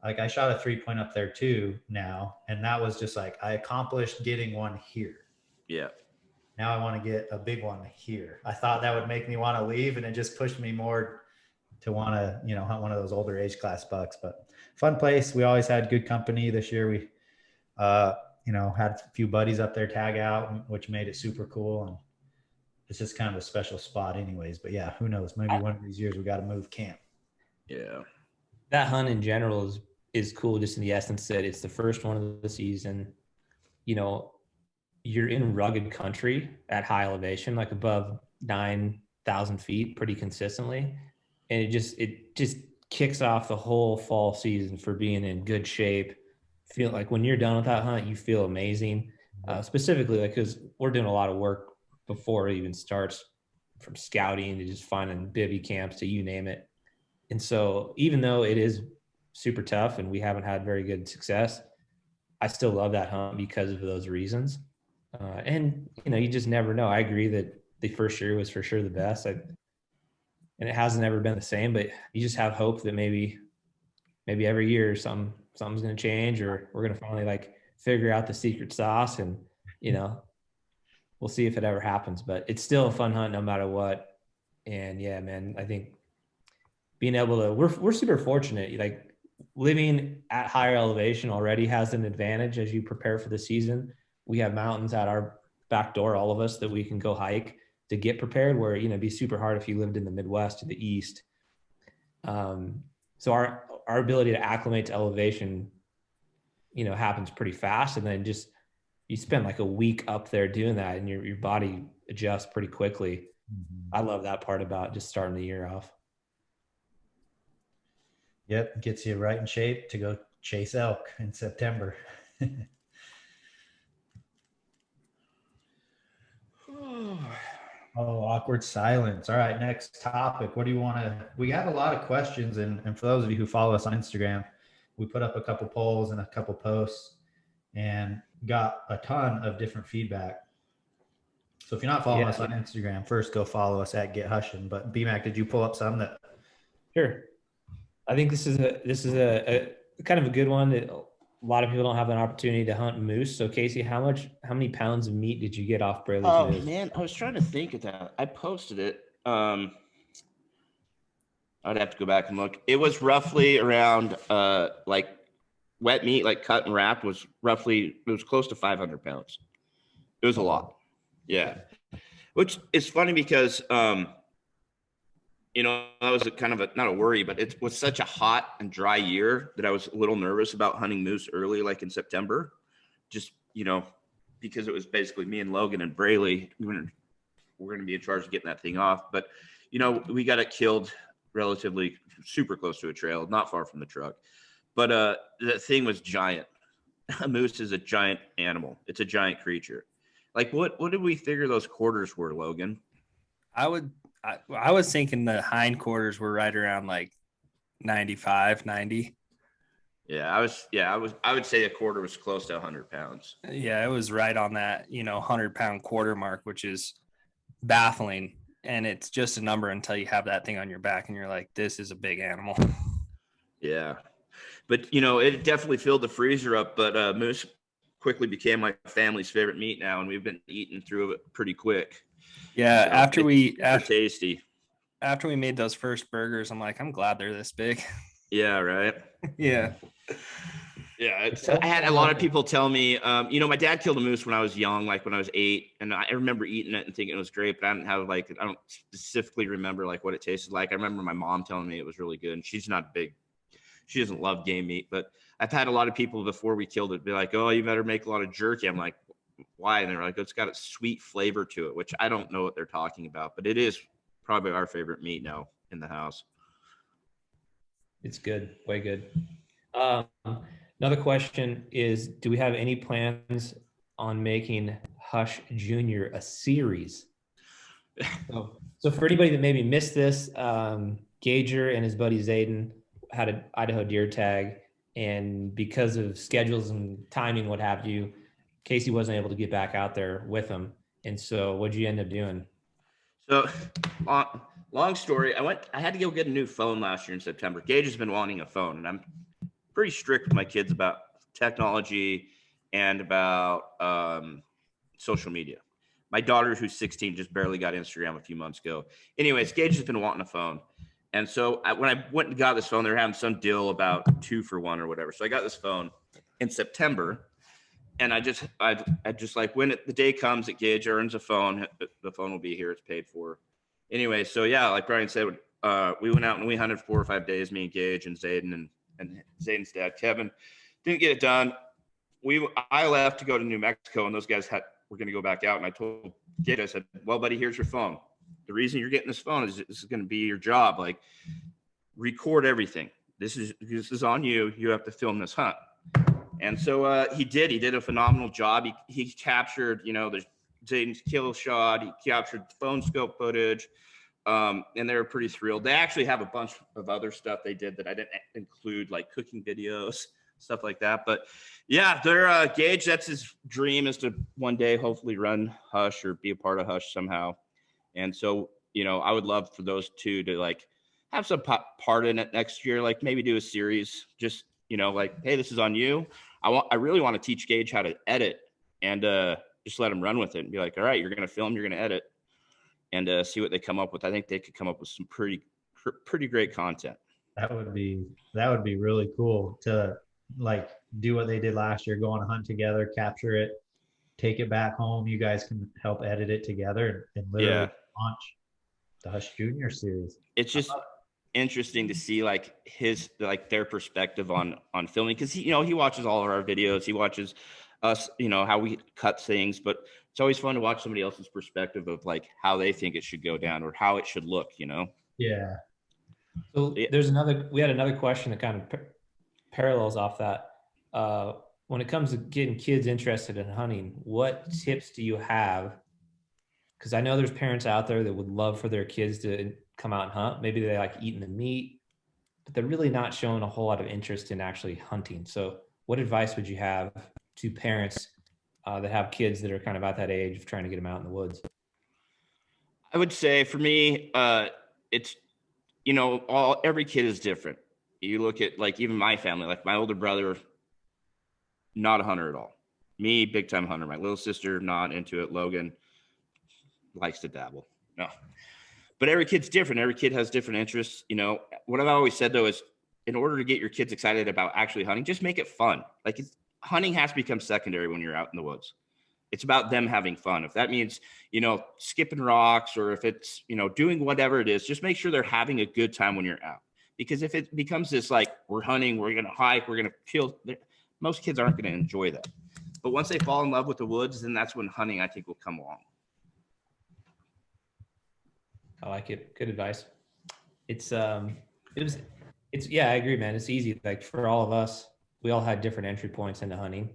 [SPEAKER 3] like I shot a 3-point up there too now, and that was just like I accomplished getting one here.
[SPEAKER 1] Yeah.
[SPEAKER 3] Now I want to get a big one here. I thought that would make me want to leave, and it just pushed me more to want to, hunt one of those older age class bucks. But fun place. We always had good company. This year we, had a few buddies up there tag out, which made it super cool. And it's just kind of a special spot anyways. But yeah, who knows? Maybe one of these years we got to move camp.
[SPEAKER 1] Yeah.
[SPEAKER 2] That hunt in general is cool just in the essence that it's the first one of the season. You're in rugged country at high elevation, like above 9,000 feet pretty consistently. And it just kicks off the whole fall season for being in good shape. Feel like when you're done with that hunt, you feel amazing. Specifically, like, cause we're doing a lot of work before it even starts, from scouting to just finding bivvy camps to you name it. And so even though it is super tough and we haven't had very good success, I still love that hunt because of those reasons. And you just never know. I agree that the first year was for sure the best. And it hasn't ever been the same, but you just have hope that maybe every year something's going to change, or we're going to finally like figure out the secret sauce, and we'll see if it ever happens. But it's still a fun hunt no matter what. And yeah, man, I think being able to, we're super fortunate. Like living at higher elevation already has an advantage as you prepare for the season. We have mountains at our back door, all of us, that we can go hike to get prepared, where, it'd be super hard if you lived in the Midwest or the East. So our ability to acclimate to elevation, happens pretty fast. And then just, you spend like a week up there doing that, and your body adjusts pretty quickly. Mm-hmm. I love that part about just starting the year off.
[SPEAKER 3] Yep. Gets you right in shape to go chase elk in September. Oh, awkward silence. All right, next topic. What do you want to? We have a lot of questions, and for those of you who follow us on Instagram, we put up a couple polls and a couple posts, and got a ton of different feedback. So if you're not following us on Instagram, first go follow us at Get Hushin. But Bmack, did you pull up some that?
[SPEAKER 2] Sure. I think this is a kind of a good one that a lot of people don't have an opportunity to hunt moose. So Casey, how many pounds of meat did you get off Braley's moose?
[SPEAKER 1] Oh man, I was trying to think of that. I posted it. I'd have to go back and look. It was roughly around like wet meat, like cut and wrapped, it was close to 500 pounds. It was a lot. Yeah. Which is funny because that was not a worry, but it was such a hot and dry year that I was a little nervous about hunting moose early, like in September, just, because it was basically me and Logan and Braley. We're going to be in charge of getting that thing off. But, we got it killed relatively super close to a trail, not far from the truck. But the thing was giant. A moose is a giant animal. It's a giant creature. Like what did we figure those quarters were, Logan?
[SPEAKER 4] I was thinking the hindquarters were right around like 95, 90.
[SPEAKER 1] Yeah, I would say a quarter was close to 100 pounds.
[SPEAKER 4] Yeah, it was right on that, 100-pound quarter mark, which is baffling. And it's just a number until you have that thing on your back and you're like, this is a big animal.
[SPEAKER 1] Yeah. But, it definitely filled the freezer up, but moose quickly became my family's favorite meat now, and we've been eating through it pretty quick.
[SPEAKER 4] Yeah, so after
[SPEAKER 1] tasty.
[SPEAKER 4] After we made those first burgers, I'm like, I'm glad they're this big.
[SPEAKER 1] Yeah, right.
[SPEAKER 4] Yeah.
[SPEAKER 1] Yeah, I had a lot of people tell me, my dad killed a moose when I was young, like when I was 8, and I remember eating it and thinking it was great, but I don't specifically remember like what it tasted like. I remember my mom telling me it was really good, and she doesn't love game meat, but I've had a lot of people before we killed it be like, oh, you better make a lot of jerky. I'm like, why? And they're like, it's got a sweet flavor to it, which I don't know what they're talking about, but it is probably our favorite meat now in the house.
[SPEAKER 2] It's good. Way good. Another question is, do we have any plans on making Hush Junior a series? So for anybody that maybe missed this, Gager and his buddy Zayden had an Idaho deer tag, and because of schedules and timing, what have you, Casey wasn't able to get back out there with him. And so what'd you end up doing?
[SPEAKER 1] So long story, I had to go get a new phone last year in September. Gage has been wanting a phone, and I'm pretty strict with my kids about technology and about social media. My daughter, who's 16, just barely got Instagram a few months ago. Anyways, Gage has been wanting a phone. And so when I went and got this phone, they were having some deal about 2 for 1 or whatever. So I got this phone in September, and I just like, when the day comes that Gage earns a phone, the phone will be here. It's paid for. Anyway, so yeah, like Brian said, we went out and we hunted 4 or 5 days, me and Gage and Zayden and Zayden's dad, Kevin. Didn't get it done. I left to go to New Mexico, and those guys were going to go back out. And I told Gage, I said, well, buddy, here's your phone. The reason you're getting this phone is this is going to be your job. Like, record everything. This is on you. You have to film this hunt. And so he did a phenomenal job. He captured, there's Zayden's kill shot. He captured phone scope footage. And they were pretty thrilled. They actually have a bunch of other stuff they did that I didn't include, like cooking videos, stuff like that. But yeah, they're Gage, that's his dream, is to one day hopefully run Hush or be a part of Hush somehow. And so, I would love for those two to like have some part in it next year, like maybe do a series, just, like, hey, this is on you. I really want to teach Gage how to edit, and just let him run with it and be like, all right, you're going to film, you're going to edit, and see what they come up with. I think they could come up with some pretty great content.
[SPEAKER 3] That would be really cool to like do what they did last year, go on a hunt together, capture it, take it back home. You guys can help edit it together and literally launch the Hush Junior series.
[SPEAKER 1] It's just interesting to see like their perspective on filming, because he watches all of our videos, he watches us, how we cut things, but it's always fun to watch somebody else's perspective of like how they think it should go down or how it should look.
[SPEAKER 3] Yeah.
[SPEAKER 2] So we had another question that kind of parallels off that. When it comes to getting kids interested in hunting, what tips do you have? Because I know there's parents out there that would love for their kids to come out and hunt. Maybe they like eating the meat, but they're really not showing a whole lot of interest in actually hunting. So what advice would you have to parents that have kids that are kind of at that age of trying to get them out in the woods?
[SPEAKER 1] I would say for me, it's, every kid is different. You look at like even my family, like my older brother, not a hunter at all. Me, big time hunter. My little sister, not into it. Logan likes to dabble. No, but every kid's different. Every kid has different interests. What I've always said though is, in order to get your kids excited about actually hunting, just make it fun. Like hunting has to become secondary when you're out in the woods. It's about them having fun. If that means, skipping rocks, or if it's, doing whatever it is, just make sure they're having a good time when you're out. Because if it becomes this, like, we're hunting, we're going to hike, we're going to kill, most kids aren't going to enjoy that. But once they fall in love with the woods, then that's when hunting, I think, will come along.
[SPEAKER 2] I like it. Good advice. Yeah, I agree, man. It's easy. Like for all of us, we all had different entry points into hunting,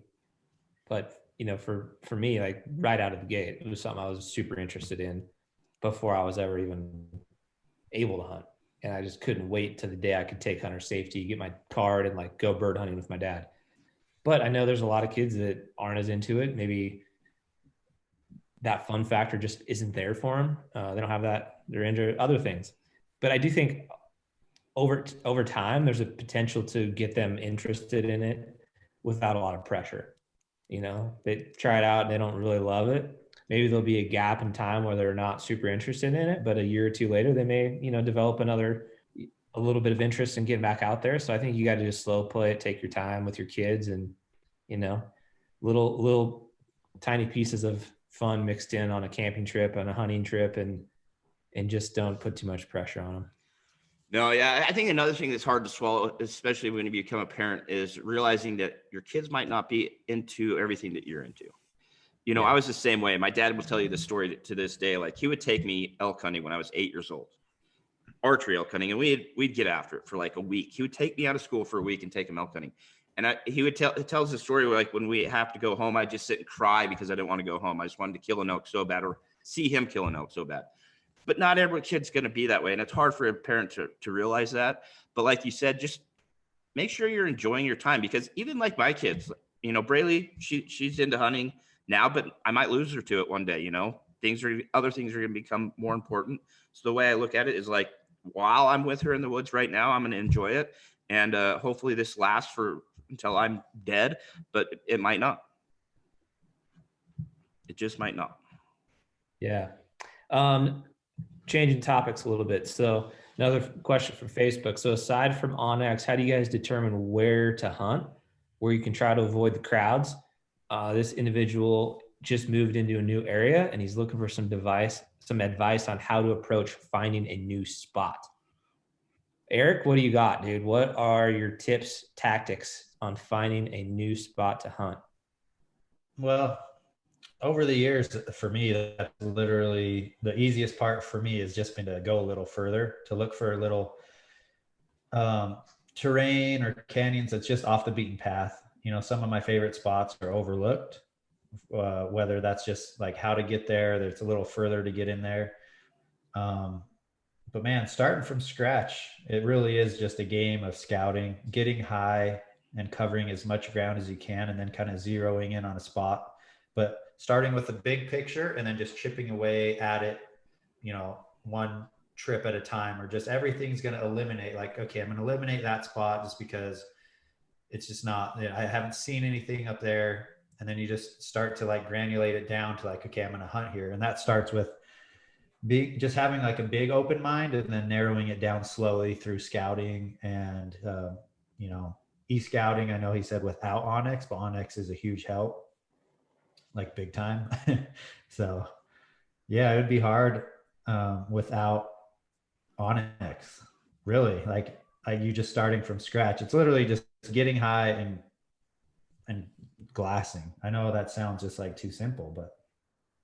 [SPEAKER 2] but for me, like right out of the gate, it was something I was super interested in before I was ever even able to hunt. And I just couldn't wait till the day I could take hunter safety, get my card, and like go bird hunting with my dad. But I know there's a lot of kids that aren't as into it. Maybe that fun factor just isn't there for them. They don't have that. They're into other things. But I do think over time, there's a potential to get them interested in it without a lot of pressure. They try it out and they don't really love it. Maybe there'll be a gap in time where they're not super interested in it, but a year or two later, they may, develop a little bit of interest in getting back out there. So I think you got to just slow play it, take your time with your kids, and, little tiny pieces of fun mixed in on a camping trip and a hunting trip, and just don't put too much pressure on them.
[SPEAKER 1] No, yeah. I think another thing that's hard to swallow, especially when you become a parent, is realizing that your kids might not be into everything that you're into. I was the same way. My dad will tell you the story to this day. Like, he would take me elk hunting when I was 8 years old. archery elk hunting, and we'd get after it for like a week. He would take me out of school for a week and take him elk hunting. And he would it tells the story where, like, when we have to go home, I just sit and cry because I didn't want to go home. I just wanted to kill an elk so bad, or see him kill an elk so bad. But not every kid's going to be that way. And it's hard for a parent to realize that. But like you said, just make sure you're enjoying your time, because even like my kids, you know, Braylee, she's into hunting now, but I might lose her to it one day. You know, other things are going to become more important. So the way I look at it is like, while I'm with her in the woods right now, I'm going to enjoy it. And hopefully this lasts until I'm dead, but it might not. It just might not.
[SPEAKER 2] Yeah. Changing topics a little bit. So another question from Facebook. So aside from OnX, how do you guys determine where to hunt, where you can try to avoid the crowds? This individual just moved into a new area and he's looking for some advice on how to approach finding a new spot. Eric, what do you got, dude? What are your tips, tactics on finding a new spot to hunt?
[SPEAKER 3] Well, over the years, for me, that's literally the easiest part for me has just been to go a little further, to look for a little terrain or canyons that's just off the beaten path. You know, some of my favorite spots are overlooked, whether that's just like how to get there, there's a little further to get in there. But man, starting from scratch, it really is just a game of scouting, getting high and covering as much ground as you can, and then kind of zeroing in on a spot. But starting with the big picture and then just chipping away at it, you know, one trip at a time, or just everything's going to eliminate, like, okay, I'm going to eliminate that spot just because it's just not, I haven't seen anything up there. And then you just start to like granulate it down to like, okay, I'm going to hunt here. And that starts with just having like a big open mind, and then narrowing it down slowly through scouting and, you know, e-scouting. I know he said without OnX, but OnX is a huge help, like big time. So yeah, it would be hard without OnX, really. Like you just starting from scratch. It's literally just getting high and glassing. I know that sounds just like too simple, but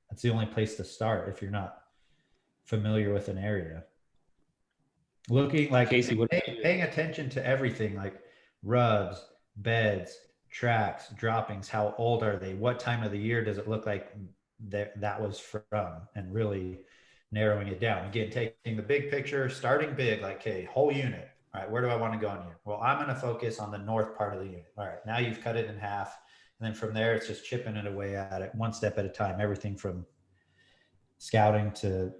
[SPEAKER 3] that's the only place to start if you're not familiar with an area. Looking like
[SPEAKER 2] Casey,
[SPEAKER 3] paying attention to everything, like rubs, beds, tracks, droppings. How old are they? What time of the year does it look like that was from? And really narrowing it down. Again, taking the big picture, starting big, like, okay, whole unit. All right, where do I want to go in here? Well, I'm going to focus on the north part of the unit. All right, now you've cut it in half. And then from there, it's just chipping it away at it, one step at a time, everything from scouting to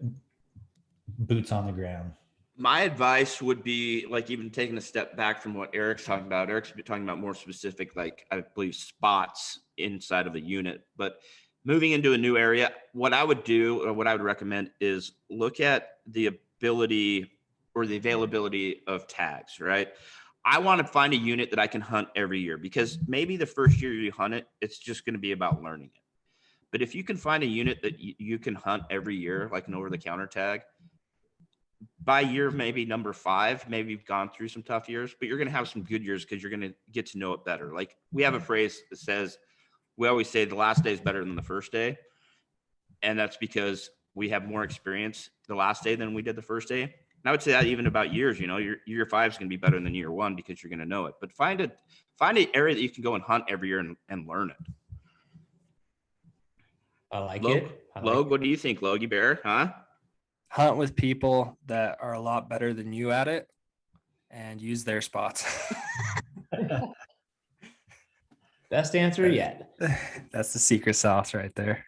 [SPEAKER 3] boots on the ground.
[SPEAKER 1] My advice would be, like, even taking a step back from what Eric's talking about. Eric's been talking about more specific, like, I believe, spots inside of a unit. But moving into a new area, what I would do, or what I would recommend, is look at the ability or the availability of tags, right? I want to find a unit that I can hunt every year, because maybe the first year you hunt it, it's just going to be about learning it. But if you can find a unit that you can hunt every year, like an over-the-counter tag, by year maybe number 5, maybe you've gone through some tough years, but you're going to have some good years because you're going to get to know it better. Like, we have a phrase that says, we always say the last day is better than the first day. And that's because we have more experience the last day than we did the first day. And I would say that even about years, you know, year 5 is going to be better than year 1 because you're going to know it. But find an area that you can go and hunt every year and learn it.
[SPEAKER 2] I like
[SPEAKER 1] Logue,
[SPEAKER 2] it.
[SPEAKER 1] what do you think, Logie Bear? Huh?
[SPEAKER 4] Hunt with people that are a lot better than you at it and use their spots.
[SPEAKER 2] Best answer yet.
[SPEAKER 4] That's the secret sauce right there.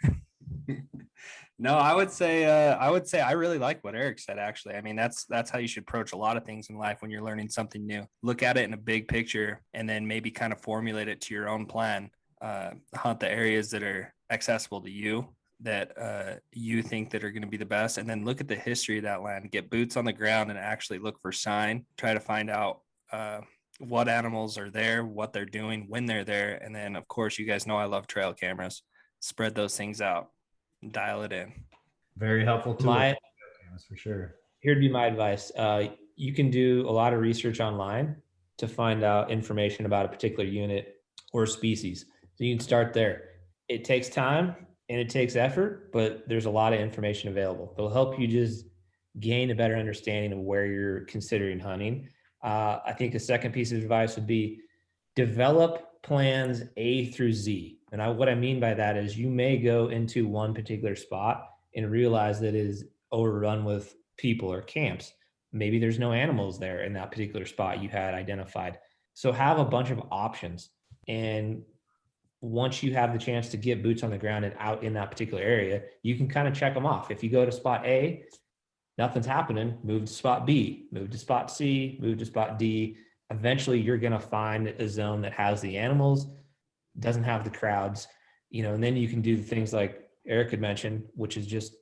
[SPEAKER 4] No, I would say I really like what Eric said, actually. I mean, that's how you should approach a lot of things in life when you're learning something new. Look at it in a big picture and then maybe kind of formulate it to your own plan. Hunt the areas that are accessible to you, that you think that are going to be the best, and then look at the history of that land. Get boots on the ground and actually look for sign. Try to find out what animals are there, what they're doing, when they're there, and then, of course, you guys know I love trail cameras. Spread those things out. Dial it in.
[SPEAKER 3] Very helpful tool. That's for sure.
[SPEAKER 2] Here'd be my advice. You can do a lot of research online to find out information about a particular unit or species. So you can start there. It takes time and it takes effort, but there's a lot of information available. It'll help you just gain a better understanding of where you're considering hunting. I think a second piece of advice would be develop plans A through Z. And what I mean by that is you may go into one particular spot and realize that it is overrun with people or camps. Maybe there's no animals there in that particular spot you had identified. So have a bunch of options. And once you have the chance to get boots on the ground and out in that particular area, you can kind of check them off. If you go to spot A, nothing's happening, move to spot B, move to spot C, move to spot D. Eventually you're going to find a zone that has the animals, doesn't have the crowds, and then you can do things like Eric had mentioned, which is just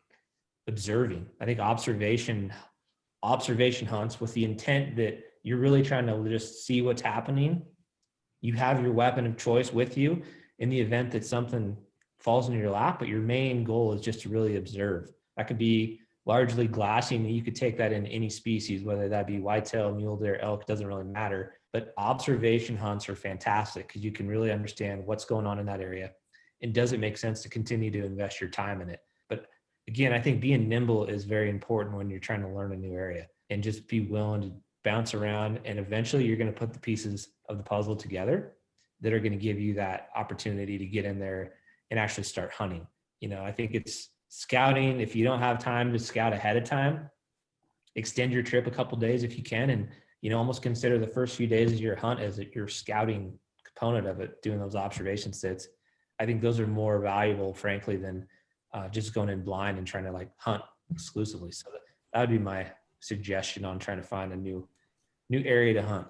[SPEAKER 2] observing. I think observation hunts with the intent that you're really trying to just see what's happening. You have your weapon of choice with you in the event that something falls into your lap, but your main goal is just to really observe. That could be largely glassing. You could take that in any species, whether that be whitetail, mule deer, elk, doesn't really matter. But observation hunts are fantastic because you can really understand what's going on in that area. And does it make sense to continue to invest your time in it? But again, I think being nimble is very important when you're trying to learn a new area, and just be willing to bounce around. And eventually you're going to put the pieces of the puzzle together that are going to give you that opportunity to get in there and actually start hunting. I think it's scouting. If you don't have time to scout ahead of time, extend your trip a couple of days if you can, and almost consider the first few days of your hunt as your scouting component of it, doing those observation sits. I think those are more valuable, frankly, than just going in blind and trying to hunt exclusively. So that would be my suggestion on trying to find a new area to hunt.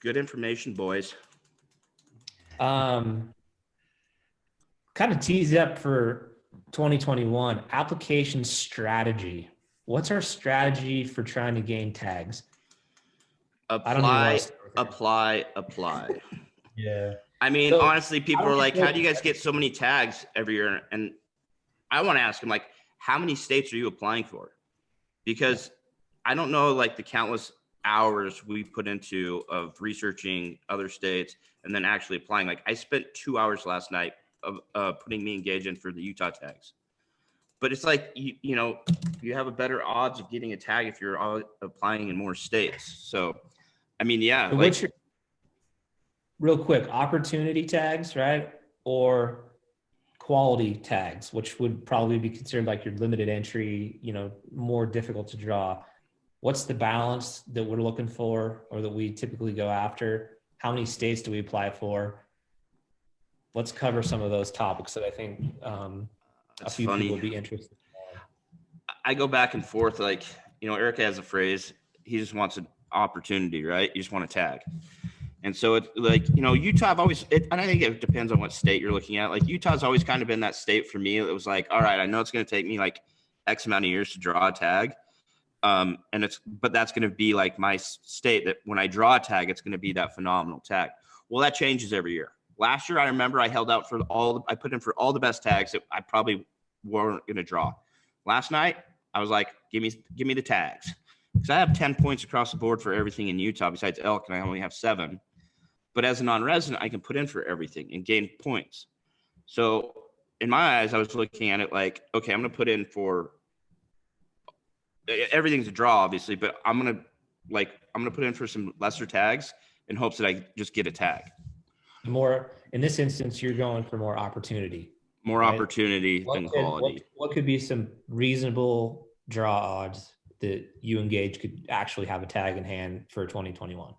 [SPEAKER 1] Good information, boys.
[SPEAKER 2] Kind of tease up for 2021 application strategy. What's our strategy for trying to gain tags?
[SPEAKER 1] Apply.
[SPEAKER 3] Yeah.
[SPEAKER 1] I mean,
[SPEAKER 2] So,
[SPEAKER 1] honestly, people are like, how do you guys get so many tags every year? And I want to ask them, how many states are you applying for? Because I don't know, the countless hours we put into of researching other states and then actually applying. I spent 2 hours last night of putting me engaged in for the Utah tags. But it's you have a better odds of getting a tag if you're applying in more states. So, I mean, yeah.
[SPEAKER 2] What's your, real quick, opportunity tags, right? Or quality tags, which would probably be considered your limited entry, more difficult to draw. What's the balance that we're looking for, or that we typically go after? How many states do we apply for? Let's cover some of those topics that I think a few people would be interested in.
[SPEAKER 1] I go back and forth. Eric has a phrase. He just wants an opportunity, right? You just want a tag. And so it's Utah, and I think it depends on what state you're looking at. Utah's always kind of been that state for me. It was all right, I know it's going to take me X amount of years to draw a tag. But that's going to be my state that when I draw a tag, it's going to be that phenomenal tag. Well, that changes every year. Last year, I remember I held out for I put in for all the best tags that I probably weren't going to draw. Last night, I was like, give me the tags. Because I have 10 points across the board for everything in Utah besides elk, and I only have 7. But as a non-resident, I can put in for everything and gain points. So in my eyes, I was looking at it okay, I'm going to put in for everything's a draw, obviously, but I'm going to put in for some lesser tags in hopes that I just get a tag.
[SPEAKER 2] More, in this instance, you're going for more opportunity.
[SPEAKER 1] More right? Opportunity than quality.
[SPEAKER 2] What could be some reasonable draw odds that you engage could actually have a tag in hand for 2021?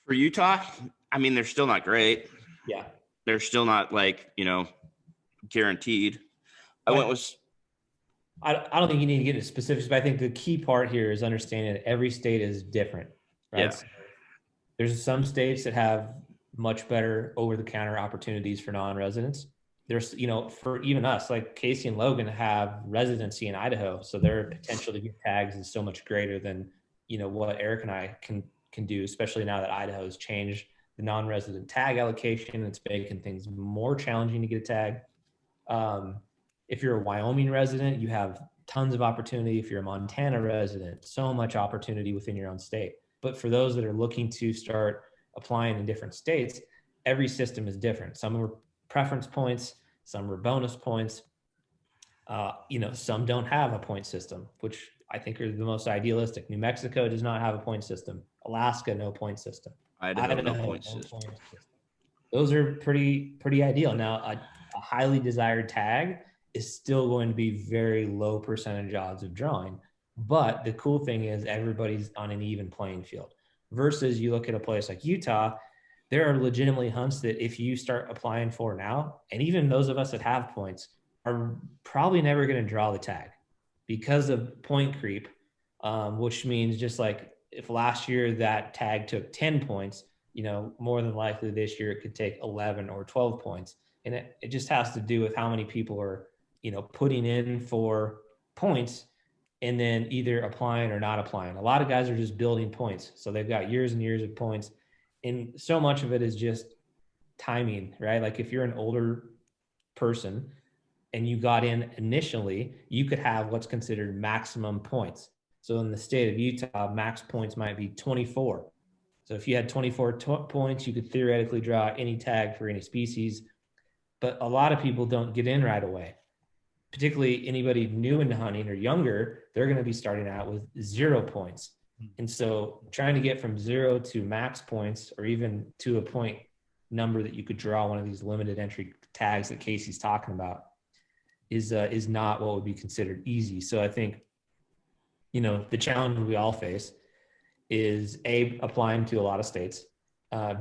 [SPEAKER 1] For Utah, I mean, they're still not great.
[SPEAKER 2] Yeah.
[SPEAKER 1] They're still not guaranteed. I went with.
[SPEAKER 2] I don't think you need to get into specifics, but I think the key part here is understanding that every state is different, right?
[SPEAKER 1] Yeah.
[SPEAKER 2] So there's some states that have much better over-the-counter opportunities for non-residents. There's, for even us, Casey and Logan have residency in Idaho, so their potential to get tags is so much greater than, what Eric and I can do, especially now that Idaho has changed the non-resident tag allocation. It's making things more challenging to get a tag. If you're a Wyoming resident, you have tons of opportunity. If you're a Montana resident, so much opportunity within your own state. But for those that are looking to start applying in different states, every system is different. Some are preference points, some are bonus points. Some don't have a point system, which I think are the most idealistic. New Mexico does not have a point system. Alaska, no point system.
[SPEAKER 1] Idaho, no point system.
[SPEAKER 2] Those are pretty ideal. Now, a highly desired tag is still going to be very low percentage odds of drawing. But the cool thing is everybody's on an even playing field. Versus you look at a place like Utah, there are legitimately hunts that if you start applying for now, and even those of us that have points are probably never going to draw the tag because of point creep, which means just like if last year that tag took 10 points, more than likely this year it could take 11 or 12 points. And it just has to do with how many people are, putting in for points and then either applying or not applying. A lot of guys are just building points. So they've got years and years of points. And so much of it is just timing, right? Like if you're an older person and you got in initially, you could have what's considered maximum points. So in the state of Utah, max points might be 24. So if you had 24 points, you could theoretically draw any tag for any species. But a lot of people don't get in right away. Particularly anybody new into hunting or younger, they're going to be starting out with 0 points. And so trying to get from 0 to max points or even to a point number that you could draw one of these limited entry tags that Casey's talking about is not what would be considered easy. So I think, the challenge we all face is A, applying to a lot of states,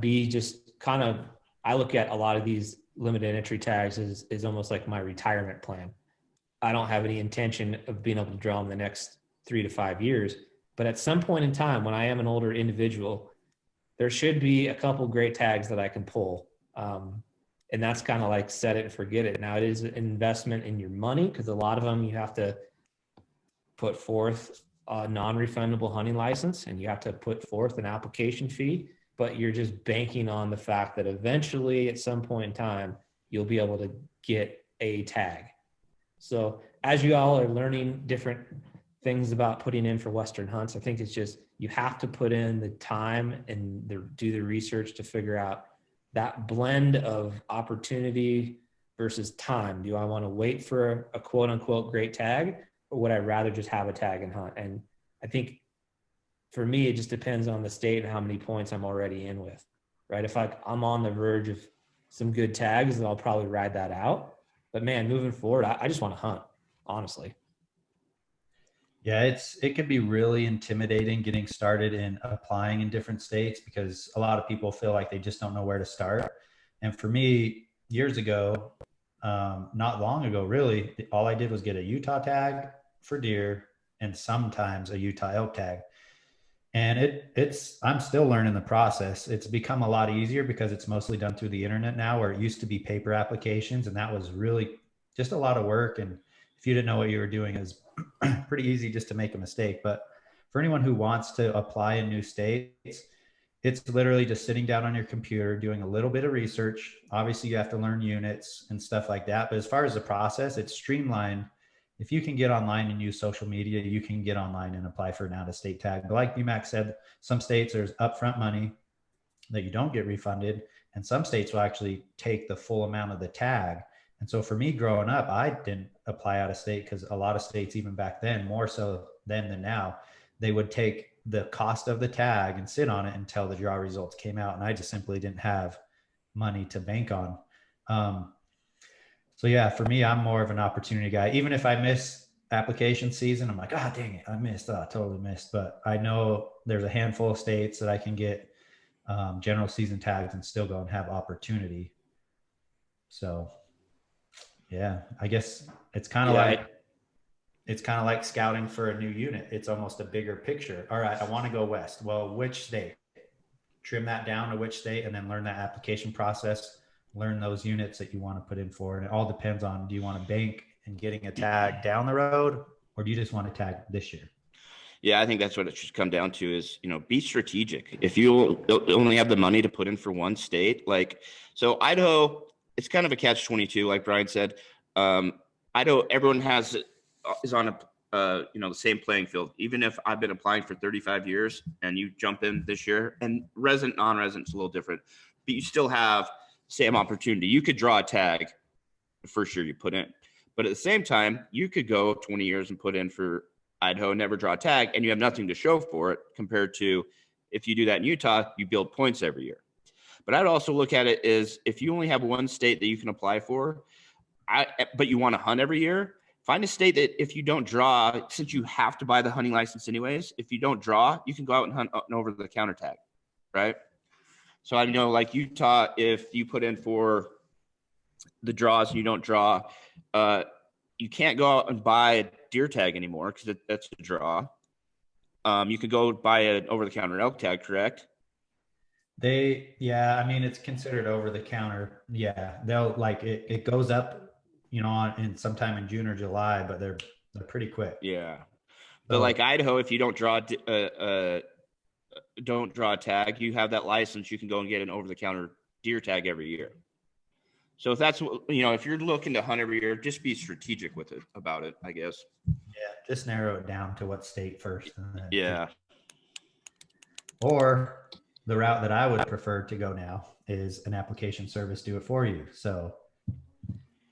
[SPEAKER 2] B, just kind of, I look at a lot of these limited entry tags is almost like my retirement plan. I don't have any intention of being able to draw in the next 3 to 5 years, but at some point in time, when I am an older individual, there should be a couple great tags that I can pull. And that's kind of like set it and forget it. Now it is an investment in your money because a lot of them you have to put forth a non-refundable hunting license and you have to put forth an application fee, but you're just banking on the fact that eventually at some point in time, you'll be able to get a tag. So as you all are learning different things about putting in for Western hunts, I think it's just, you have to put in the time and do the research to figure out that blend of opportunity versus time. Do I want to wait for a quote unquote great tag, or would I rather just have a tag and hunt? And I think for me, it just depends on the state and how many points I'm already in with, right? If I'm on the verge of some good tags, then I'll probably ride that out. But man, moving forward, I just want to hunt, honestly.
[SPEAKER 3] Yeah, it can be really intimidating getting started in applying in different states because a lot of people feel like they just don't know where to start. And for me, years ago, not long ago, really, all I did was get a Utah tag for deer and sometimes a Utah elk tag. And I'm still learning the process. It's become a lot easier because it's mostly done through the internet now, where it used to be paper applications. And that was really just a lot of work. And if you didn't know what you were doing, it was pretty easy just to make a mistake. But for anyone who wants to apply in new states, it's literally just sitting down on your computer, doing a little bit of research. Obviously you have to learn units and stuff like that. But as far as the process, it's streamlined. If you can get online and use social media, you can get online and apply for an out-of-state tag. But like Bmack said, some states there's upfront money that you don't get refunded, and some states will actually take the full amount of the tag. And so for me growing up, I didn't apply out of state because a lot of states, even back then, more so then than now, they would take the cost of the tag and sit on it until the draw results came out. And I just simply didn't have money to bank on. So yeah, for me, I'm more of an opportunity guy. Even if I miss application season, I'm like, oh, dang it, I missed. Oh, I totally missed. But I know there's a handful of states that I can get general season tags and still go and have opportunity. So yeah, I guess it's kind of like scouting for a new unit. It's almost a bigger picture. All right, I want to go west. Well, which state? Trim that down to which state, and then learn that application process. Learn those units that you want to put in for. And it all depends on, do you want to bank and getting a tag down the road, or do you just want to tag this year?
[SPEAKER 1] Yeah, I think that's what it should come down to is, be strategic. If you only have the money to put in for one state, so Idaho, it's kind of a catch-22, like Brian said. Idaho, everyone is on the same playing field. Even if I've been applying for 35 years and you jump in this year, and resident, non-resident is a little different, but you still have same opportunity. You could draw a tag the first year you put in. But at the same time, you could go 20 years and put in for Idaho, never draw a tag, and you have nothing to show for it compared to if you do that in Utah, you build points every year. But I'd also look at it as if you only have one state that you can apply for, but you want to hunt every year, find a state that if you don't draw, since you have to buy the hunting license anyways, if you don't draw, you can go out and hunt an over-the-counter tag, right? So I know like Utah, if you put in for the draws and you don't draw, you can't go out and buy a deer tag anymore because that's a draw. You could go buy an over-the-counter elk tag, correct?
[SPEAKER 3] I mean, it's considered over the counter. Yeah. They'll like it goes up, in sometime in June or July, but they're pretty quick.
[SPEAKER 1] Yeah. But like Idaho, if you don't draw a tag, you have that license, you can go and get an over-the-counter deer tag every year. So if that's, if you're looking to hunt every year, just be strategic with it about it, I guess.
[SPEAKER 3] Yeah. Just narrow it down to what state first.
[SPEAKER 1] Yeah.
[SPEAKER 3] Or the route that I would prefer to go now is an application service do it for you. So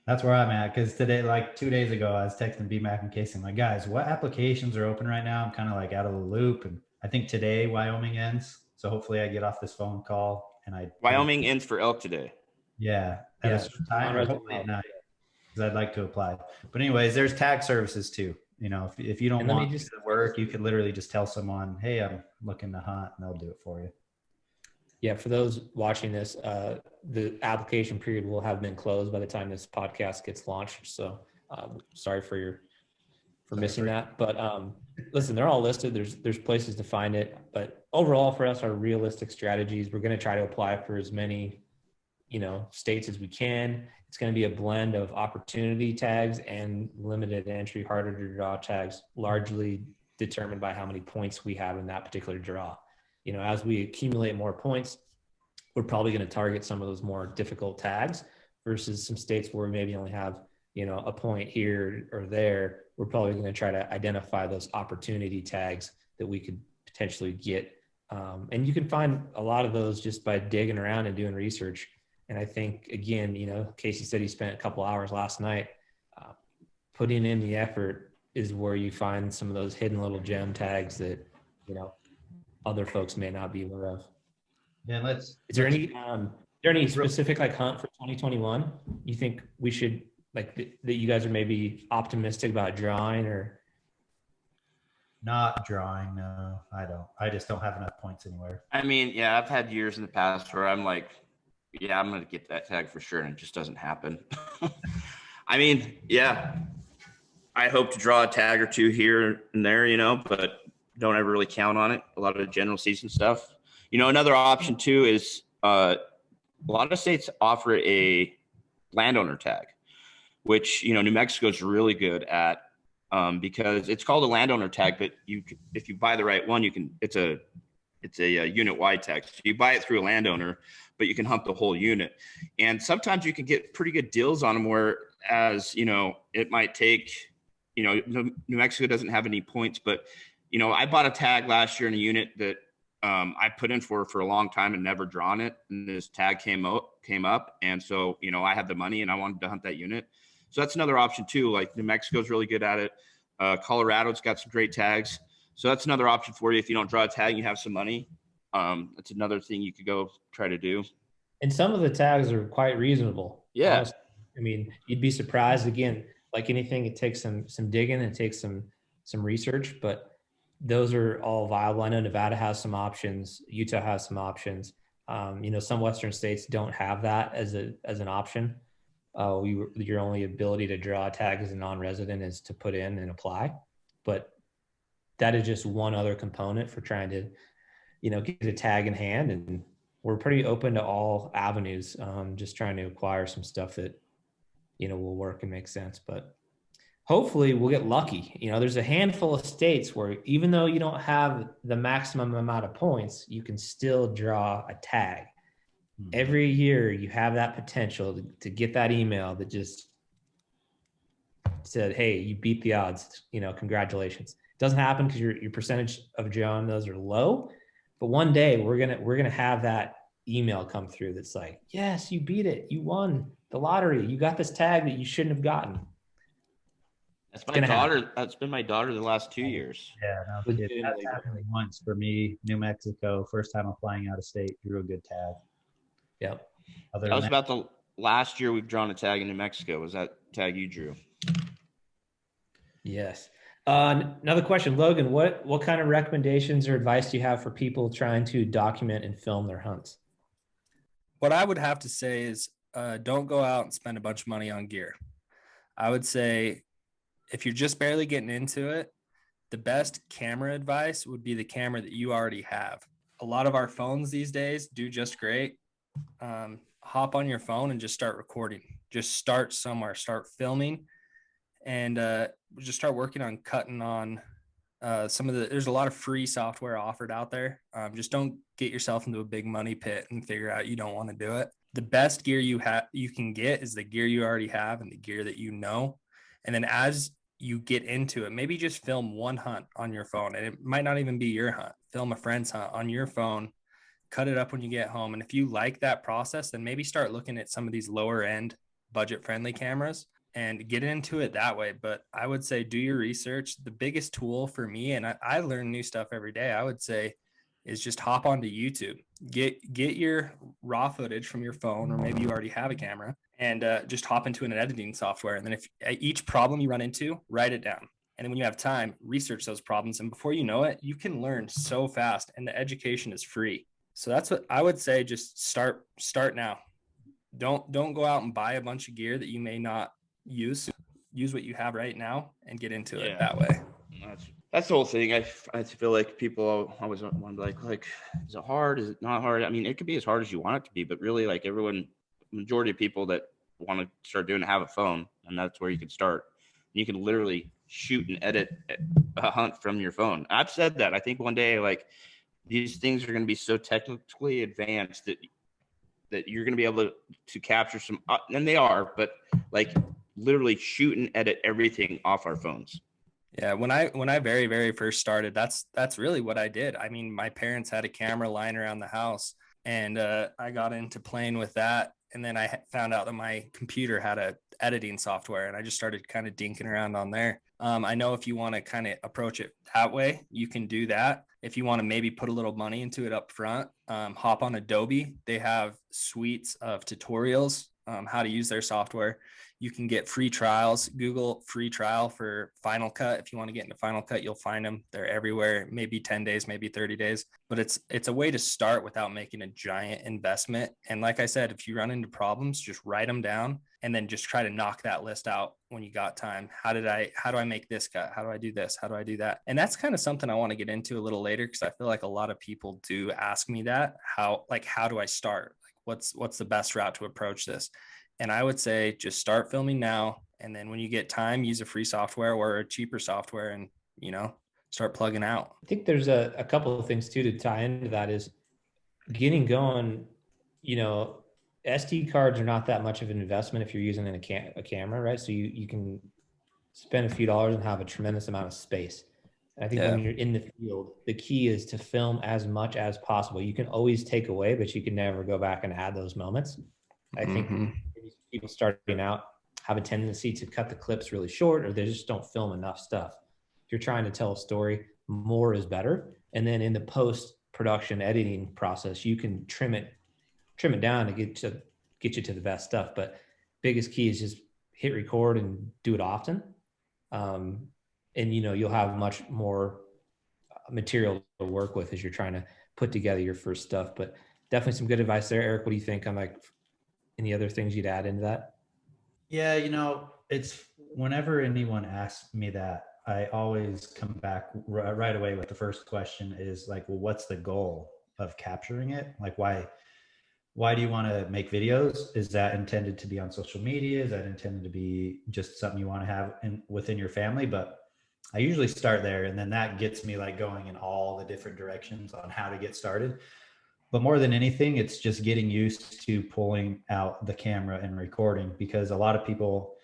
[SPEAKER 3] that's where I'm at. Cause today, like 2 days ago, I was texting Bmack and Casey. I'm like, guys, what applications are open right now? I'm kind of like out of the loop. And I think today Wyoming ends. So hopefully I get off this phone call and
[SPEAKER 1] Wyoming ends for elk today.
[SPEAKER 3] Yeah. At a certain time or hopefully at night. Cause I'd like to apply. But anyways, there's tag services too. If you don't want to work, you could literally just tell someone, hey, I'm looking to hunt, and they'll do it for you.
[SPEAKER 2] Yeah, for those watching this, the application period will have been closed by the time this podcast gets launched. So sorry for missing that. But listen, they're all listed. There's places to find it. But overall, for us, our realistic strategies, we're going to try to apply for as many, states as we can. It's going to be a blend of opportunity tags and limited entry, harder to draw tags, largely determined by how many points we have in that particular draw. As we accumulate more points, we're probably going to target some of those more difficult tags versus some states where we maybe only have, a point here or there. We're probably going to try to identify those opportunity tags that we could potentially get. And you can find a lot of those just by digging around and doing research. And I think, again, Casey said he spent a couple hours last night. Putting in the effort is where you find some of those hidden little gem tags that, other folks may not be aware of.
[SPEAKER 3] Yeah,
[SPEAKER 2] is there any specific hunt for 2021 you think we should that you guys are maybe optimistic about drawing or?
[SPEAKER 3] Not drawing, no, I don't. I just don't have enough points anywhere.
[SPEAKER 1] I mean, yeah, I've had years in the past where I'm like, yeah, I'm going to get that tag for sure. And it just doesn't happen. I mean, yeah, I hope to draw a tag or two here and there, but don't ever really count on it. A lot of the general season stuff. Another option too is a lot of states offer a landowner tag, which, New Mexico is really good at because it's called a landowner tag, but if you buy the right one, it's a unit wide tag. So you buy it through a landowner, but you can hunt the whole unit. And sometimes you can get pretty good deals on them whereas, it might take, New Mexico doesn't have any points, but, I bought a tag last year in a unit that I put in for a long time and never drawn it. And this tag came up. And so, I had the money and I wanted to hunt that unit. So that's another option too. Like New Mexico's really good at it. Colorado's got some great tags. So that's another option for you. If you don't draw a tag, you have some money. That's another thing you could go try to do.
[SPEAKER 2] And some of the tags are quite reasonable.
[SPEAKER 1] Yeah.
[SPEAKER 2] Honestly. I mean, you'd be surprised. Again, like anything, it takes some digging and it takes some research, but those are all viable. I know Nevada has some options. Utah has some options. Some Western states don't have that as an option. Your only ability to draw a tag as a non-resident is to put in and apply. But that is just one other component for trying to, get a tag in hand. And we're pretty open to all avenues, just trying to acquire some stuff that, will work and make sense. But hopefully we'll get lucky. There's a handful of states where even though you don't have the maximum amount of points, you can still draw a tag. Mm-hmm. Every year you have that potential to get that email that just said, hey, you beat the odds, congratulations. It doesn't happen because your percentage of drawing those are low, but one day we're going to have that email come through that's like, yes, you beat it. You won the lottery. You got this tag that you shouldn't have gotten.
[SPEAKER 1] my
[SPEAKER 2] gonna
[SPEAKER 1] daughter.
[SPEAKER 2] happen.
[SPEAKER 1] That's been my daughter the last 2 years.
[SPEAKER 3] Yeah, no, that's
[SPEAKER 2] Legitimately.
[SPEAKER 3] happened once for me. New Mexico, first time I'm flying out of state, drew a good tag.
[SPEAKER 2] Yep.
[SPEAKER 3] Other
[SPEAKER 1] That was
[SPEAKER 3] than
[SPEAKER 1] about the last year we've drawn a tag in New Mexico. Was that tag you drew?
[SPEAKER 2] Yes. Another question, Logan, what kind of recommendations or advice do you have for people trying to document and film their hunts?
[SPEAKER 4] What I would have to say is don't go out and spend a bunch of money on gear. I would say if you're just barely getting into it, the best camera advice would be the camera that you already have. A lot of our phones these days do just great. Hop on your phone and just start recording. Just start somewhere, start filming, and just start working on cutting on there's a lot of free software offered out there. Just don't get yourself into a big money pit and figure out you don't want to do it. The best gear you can get is the gear you already have and the gear that you know. And then as you get into it, maybe just film one hunt on your phone, and it might not even be your hunt. Film a friend's hunt on your phone, cut it up when you get home. And if you like that process, then maybe start looking at some of these lower end budget friendly cameras and get into it that way. But I would say do your research. The biggest tool for me, and I learn new stuff every day, I would say, is just hop onto YouTube. Get your raw footage from your phone, or maybe you already have a camera, and just hop into an editing software. And then if each problem you run into, write it down. And then when you have time, research those problems. And before you know it, you can learn so fast, and the education is free. So that's what I would say. Just start now. Don't go out and buy a bunch of gear that you may not use what you have right now and get into it that way.
[SPEAKER 1] That's the whole thing. I feel like people always want to be like, is it hard? Is it not hard? I mean, it could be as hard as you want it to be, but really, like, majority of people that want to start doing it have a phone, and that's where you can start. You can literally shoot and edit a hunt from your phone. I've said that. I think one day, like, these things are going to be so technically advanced that you're going to be able to capture some, and they are, but like literally shoot and edit everything off our phones.
[SPEAKER 4] Yeah, when I very, very first started, that's really what I did. I mean, my parents had a camera lying around the house, and I got into playing with that. And then I found out that my computer had a editing software, and I just started kind of dinking around on there. I know if you want to kind of approach it that way, you can do that. If you want to maybe put a little money into it up front, hop on Adobe. They have suites of tutorials how to use their software. You can get free trials. Google free trial for Final Cut. If you want to get into Final Cut, you'll find them. They're everywhere, maybe 10 days, maybe 30 days. But it's a way to start without making a giant investment. And like I said, if you run into problems, just write them down and then just try to knock that list out when you got time. How do I make this cut? How do I do this? How do I do that? And that's kind of something I want to get into a little later, because I feel like a lot of people do ask me that. How do I start? Like what's the best route to approach this? And I would say just start filming now. And then when you get time, use a free software or a cheaper software and, start plugging out.
[SPEAKER 2] I think there's a couple of things too to tie into that is getting going. SD cards are not that much of an investment if you're using a camera, right? So you can spend a few dollars and have a tremendous amount of space. And I think when you're in the field, the key is to film as much as possible. You can always take away, but you can never go back and add those moments. I think people starting out have a tendency to cut the clips really short, or they just don't film enough stuff. If you're trying to tell a story, more is better. And then in the post-production editing process, you can trim it down to get you to the best stuff. But biggest key is just hit record and do it often. And you'll have much more material to work with as you're trying to put together your first stuff. But definitely some good advice there. Eric, what do you think on like any other things you'd add into that?
[SPEAKER 3] Yeah, it's whenever anyone asks me that, I always come back right away with the first question is like, well, what's the goal of capturing it? Like, why do you want to make videos? Is that intended to be on social media? Is that intended to be just something you want to have within your family? But I usually start there, and then that gets me like going in all the different directions on how to get started. But more than anything, it's just getting used to pulling out the camera and recording, because a lot of people,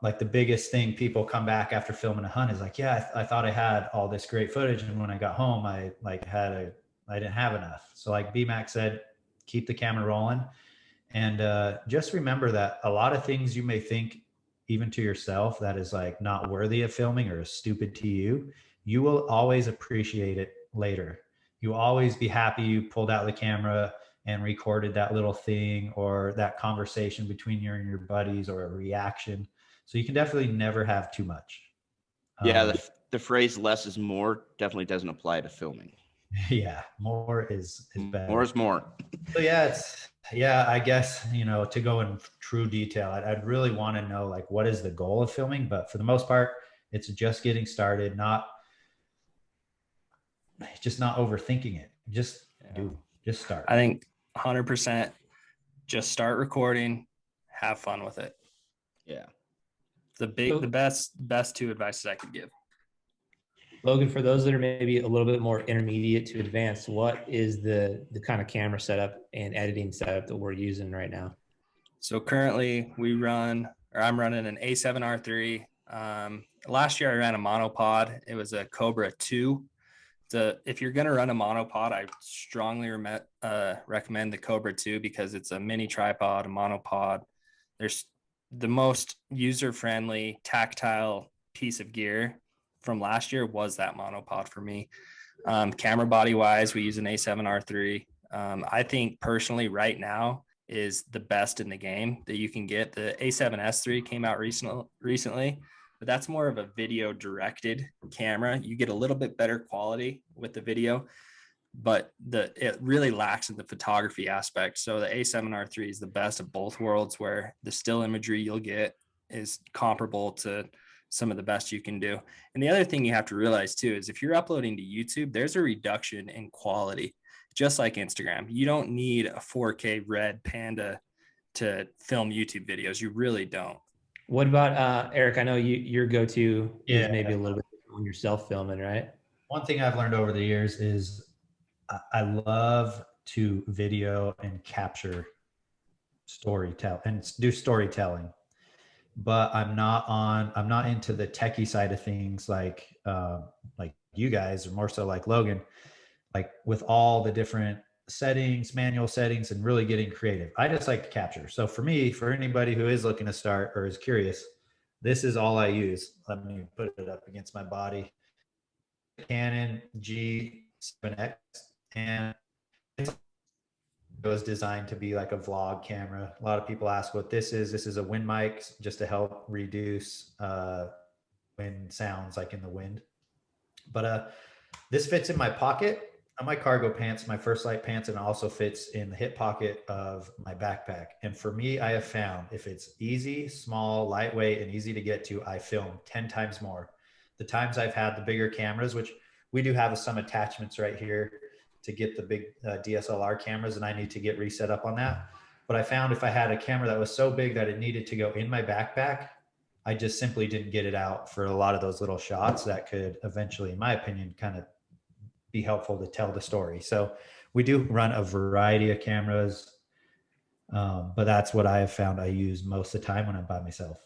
[SPEAKER 3] like the biggest thing people come back after filming a hunt is like, yeah, I thought I had all this great footage, and when I got home, I didn't have enough. So like Bmack said, keep the camera rolling, and just remember that a lot of things you may think even to yourself, that is like not worthy of filming or stupid to you, you will always appreciate it later. You always be happy you pulled out the camera and recorded that little thing, or that conversation between you and your buddies, or a reaction. So you can definitely never have too much.
[SPEAKER 1] Yeah, the phrase "less is more" definitely doesn't apply to filming.
[SPEAKER 3] Yeah, more is better.
[SPEAKER 1] More is more.
[SPEAKER 3] So yeah, I guess, you know, to go in true detail, I'd really want to know like what is the goal of filming, but for the most part, it's just getting started, not overthinking it. Just start.
[SPEAKER 4] I think 100% just start recording, have fun with it.
[SPEAKER 1] Yeah.
[SPEAKER 4] The best two advices I could give.
[SPEAKER 2] Logan, for those that are maybe a little bit more intermediate to advanced, what is the kind of camera setup and editing setup that we're using right now?
[SPEAKER 4] So currently I'm running an A7R3. Last year I ran a monopod. It was a Cobra 2. If you're going to run a monopod, I strongly recommend the Cobra 2 because it's a mini tripod, a monopod. There's the most user-friendly, tactile piece of gear from last year was that monopod for me. Camera body wise, we use an A7R3. I think personally right now is the best in the game that you can get. The A7S3 came out recently, but that's more of a video directed camera. You get a little bit better quality with the video, but it really lacks in the photography aspect. So the A7R3 is the best of both worlds, where the still imagery you'll get is comparable to some of the best you can do. And the other thing you have to realize too is if you're uploading to YouTube, there's a reduction in quality, just like Instagram. You don't need a 4K Red Panda to film YouTube videos. You really don't.
[SPEAKER 2] What about Eric? I know your go-to is maybe a little bit when you're self-filming, right?
[SPEAKER 3] One thing I've learned over the years is I love to video and capture storytelling, but I'm not into the techie side of things like you guys, or more so like Logan, like with all the different settings, manual settings, and really getting creative. I just like to capture. So for me, for anybody who is looking to start or is curious, this is all I use. Let me put it up against my body. Canon G7x, and it was designed to be like a vlog camera. A lot of people ask what this is. This is a wind mic, just to help reduce wind sounds like in the wind. But this fits in my pocket on my cargo pants, my First Lite pants, and also fits in the hip pocket of my backpack. And for me, I have found if it's easy, small, lightweight, and easy to get to, I film 10 times more. The times I've had the bigger cameras, which we do have some attachments right here to get the big DSLR cameras, and I need to get reset up on that. But I found if I had a camera that was so big that it needed to go in my backpack, I just simply didn't get it out for a lot of those little shots that could eventually, in my opinion, kind of be helpful to tell the story. So we do run a variety of cameras, but that's what I have found I use most of the time when I'm by myself.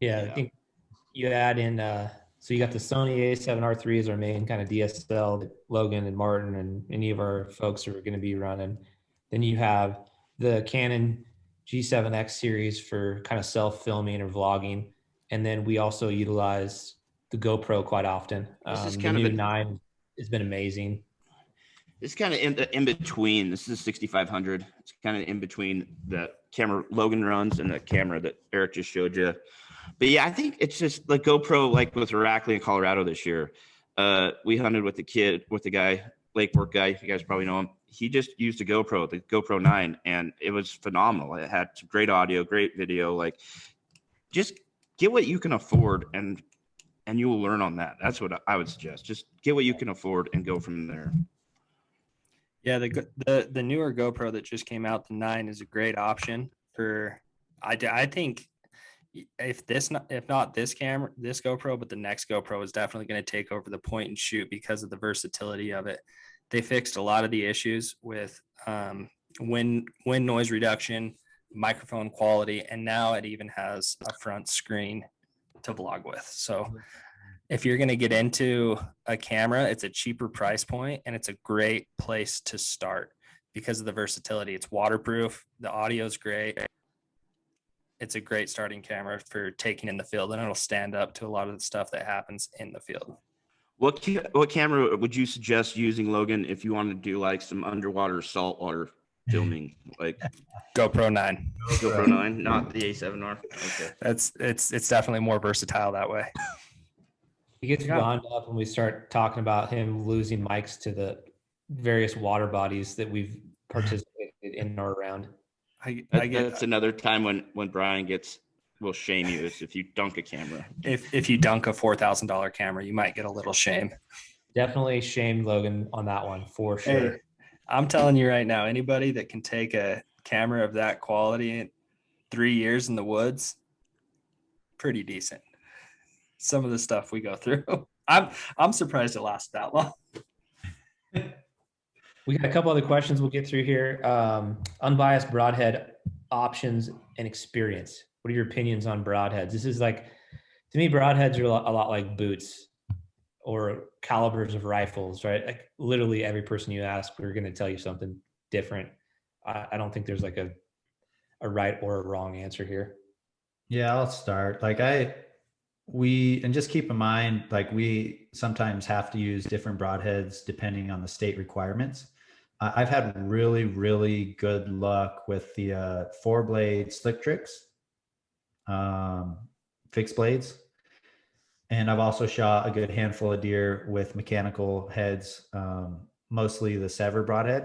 [SPEAKER 2] Yeah. I think you add in, so you got the Sony A7R3 as our main kind of DSL that Logan and Martin and any of our folks are going to be running. Then you have the Canon G7X series for kind of self-filming or vlogging. And then we also utilize the GoPro quite often.
[SPEAKER 1] This is
[SPEAKER 2] the
[SPEAKER 1] kind
[SPEAKER 2] new
[SPEAKER 1] of
[SPEAKER 2] 9 has been amazing.
[SPEAKER 1] It's kind of in between. This is 6500. It's kind of in between the camera Logan runs and the camera that Eric just showed you. But yeah, I think it's just like GoPro, like with Rackley in Colorado this year. We hunted with the guy, Lake Work guy. You guys probably know him. He just used the GoPro 9, and it was phenomenal. It had some great audio, great video. Like, just get what you can afford, and you will learn on that. That's what I would suggest. Just get what you can afford and go from there.
[SPEAKER 4] Yeah, the newer GoPro that just came out, the 9, is a great option for. I think if not this GoPro, but the next GoPro is definitely going to take over the point and shoot because of the versatility of it. They fixed a lot of the issues with wind noise reduction, microphone quality, and now it even has a front screen to vlog with. So if you're going to get into a camera, it's a cheaper price point, and it's a great place to start because of the versatility. It's waterproof. The audio is great. it's a great starting camera for taking in the field, and it'll stand up to a lot of the stuff that happens in the field.
[SPEAKER 1] What camera would you suggest using, Logan, if you wanted to do like some underwater saltwater filming? Like
[SPEAKER 4] GoPro 9.
[SPEAKER 1] GoPro 9, not the A7R. Okay.
[SPEAKER 4] It's definitely more versatile that way.
[SPEAKER 2] He gets wound up when we start talking about him losing mics to the various water bodies that we've participated in or around.
[SPEAKER 1] That's another time when Brian will shame you is if you dunk a camera.
[SPEAKER 4] If you dunk a $4,000 camera, you might get a little shame.
[SPEAKER 2] Definitely shame Logan on that one for sure.
[SPEAKER 4] Hey, I'm telling you right now, anybody that can take a camera of that quality in 3 years in the woods, pretty decent. Some of the stuff we go through, I'm surprised it lasts that long.
[SPEAKER 2] We got a couple other questions we'll get through here. Unbiased broadhead options and experience. What are your opinions on broadheads? This is like, to me, broadheads are a lot like boots or calibers of rifles, right? Like literally every person you ask, we're going to tell you something different. I don't think there's like a right or a wrong answer here.
[SPEAKER 3] Yeah, I'll start. And just keep in mind, like we sometimes have to use different broadheads depending on the state requirements. I've had really, really good luck with the 4-blade slick tricks, fixed blades. And I've also shot a good handful of deer with mechanical heads, mostly the SEVR Broadhead.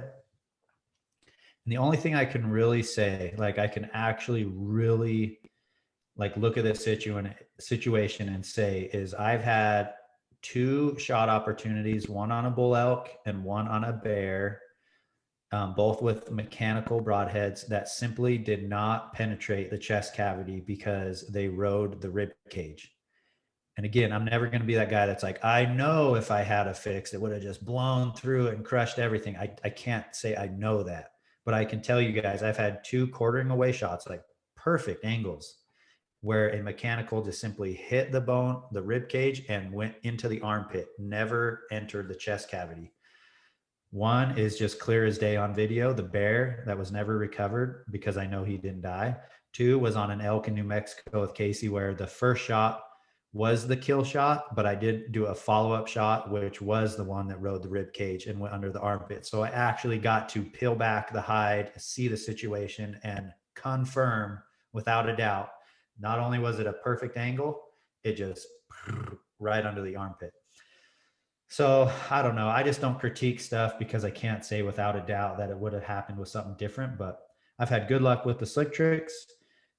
[SPEAKER 3] And the only thing I can really say, like I can actually really like look at this situation and say is I've had 2 shot opportunities, one on a bull elk and one on a bear, both with mechanical broadheads that simply did not penetrate the chest cavity because they rode the rib cage. And again, I'm never going to be that guy that's like, I know if I had a fix, it would have just blown through it and crushed everything. I can't say I know that, but I can tell you guys, I've had 2 quartering away shots, like perfect angles, where a mechanical just simply hit the bone, the rib cage, and went into the armpit, never entered the chest cavity. One is just clear as day on video, the bear that was never recovered because I know he didn't die. 2 was on an elk in New Mexico with Casey, where the first shot was the kill shot, but I did do a follow-up shot, which was the one that rode the rib cage and went under the armpit. So I actually got to peel back the hide, see the situation, and confirm without a doubt, not only was it a perfect angle, it just right under the armpit. So I don't know. I just don't critique stuff because I can't say without a doubt that it would have happened with something different, but I've had good luck with the slick tricks.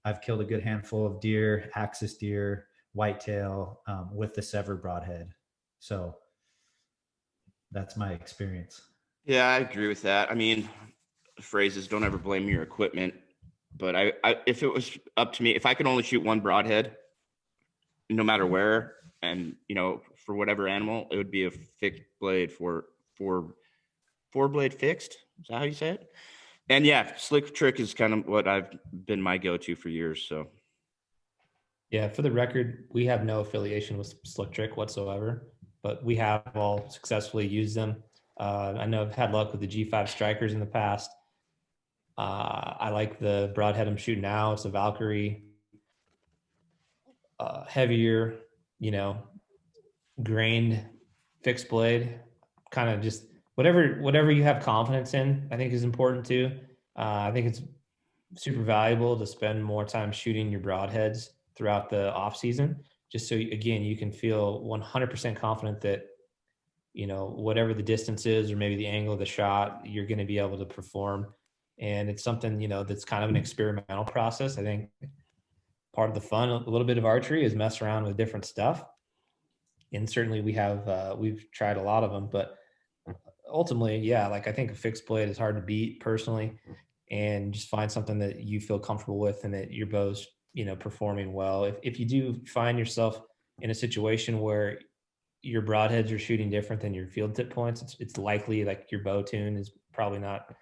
[SPEAKER 3] I've killed a good handful of deer, axis deer, whitetail, with the SEVR Broadhead. So that's my experience.
[SPEAKER 1] Yeah, I agree with that. I mean, the phrase is don't ever blame your equipment. But I if it was up to me, if I could only shoot one broadhead, no matter where, and for whatever animal, it would be a fixed blade for 4-blade fixed. Is that how you say it? And yeah, slick trick is kind of what I've been my go-to for years. So
[SPEAKER 2] yeah, for the record, we have no affiliation with slick trick whatsoever, but we have all successfully used them. I know I've had luck with the G5 strikers in the past. I like the broadhead I'm shooting now. It's a Valkyrie, heavier, grained fixed blade, kind of just whatever you have confidence in, I think is important too. I think it's super valuable to spend more time shooting your broadheads throughout the off season, just so again, you can feel 100% confident that, whatever the distance is, or maybe the angle of the shot, you're going to be able to perform. And it's something, that's kind of an experimental process. I think part of the fun, a little bit of archery, is mess around with different stuff. And certainly we've tried a lot of them, but ultimately, yeah, like I think a fixed blade is hard to beat personally, and just find something that you feel comfortable with and that your bow's, performing well. If you do find yourself in a situation where your broadheads are shooting different than your field tip points, it's likely like your bow tune is probably not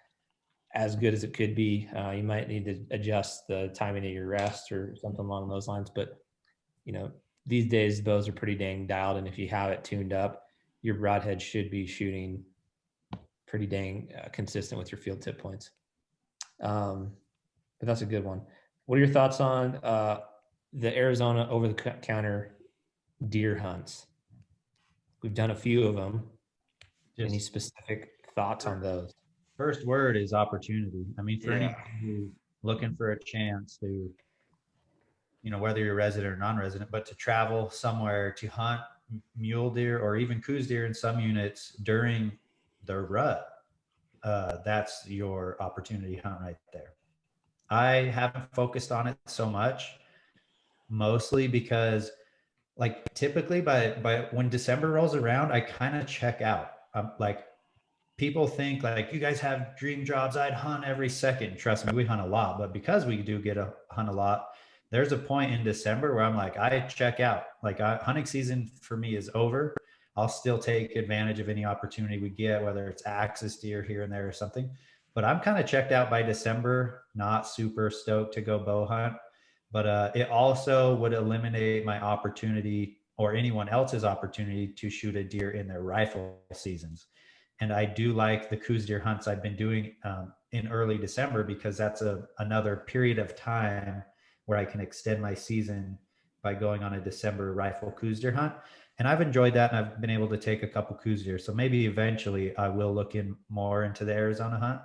[SPEAKER 2] as good as it could be. You might need to adjust the timing of your rest or something along those lines. But, these days bows are pretty dang dialed. And if you have it tuned up, your broadhead should be shooting pretty dang consistent with your field tip points. But that's a good one. what are your thoughts on the Arizona over-the-counter deer hunts? We've done a few of them. Any specific thoughts on those?
[SPEAKER 3] First word is opportunity. I mean, for
[SPEAKER 1] Yeah.
[SPEAKER 3] anyone who's looking for a chance to, you know, whether you're resident or non-resident, but to travel somewhere to hunt mule deer or even coos deer in some units during the rut, that's your opportunity hunt right there. I haven't focused on it so much, mostly because like typically by when December rolls around, I kind of check out. Like people think like, you guys have dream jobs. I'd hunt every second. Trust me, we hunt a lot, but because we do get a hunt a lot, there's a point in December where I'm like, I check out. Like hunting season for me is over. I'll still take advantage of any opportunity we get, whether it's axis deer here and there or something. But I'm kind of checked out by December, not super stoked to go bow hunt. But it also would eliminate my opportunity or anyone else's opportunity to shoot a deer in their rifle seasons. And I do like the coos deer hunts I've been doing in early December, because that's another period of time where I can extend my season by going on a December rifle coos deer hunt. And I've enjoyed that, and I've been able to take a couple coos deer. So maybe eventually I will look in more into the Arizona hunt.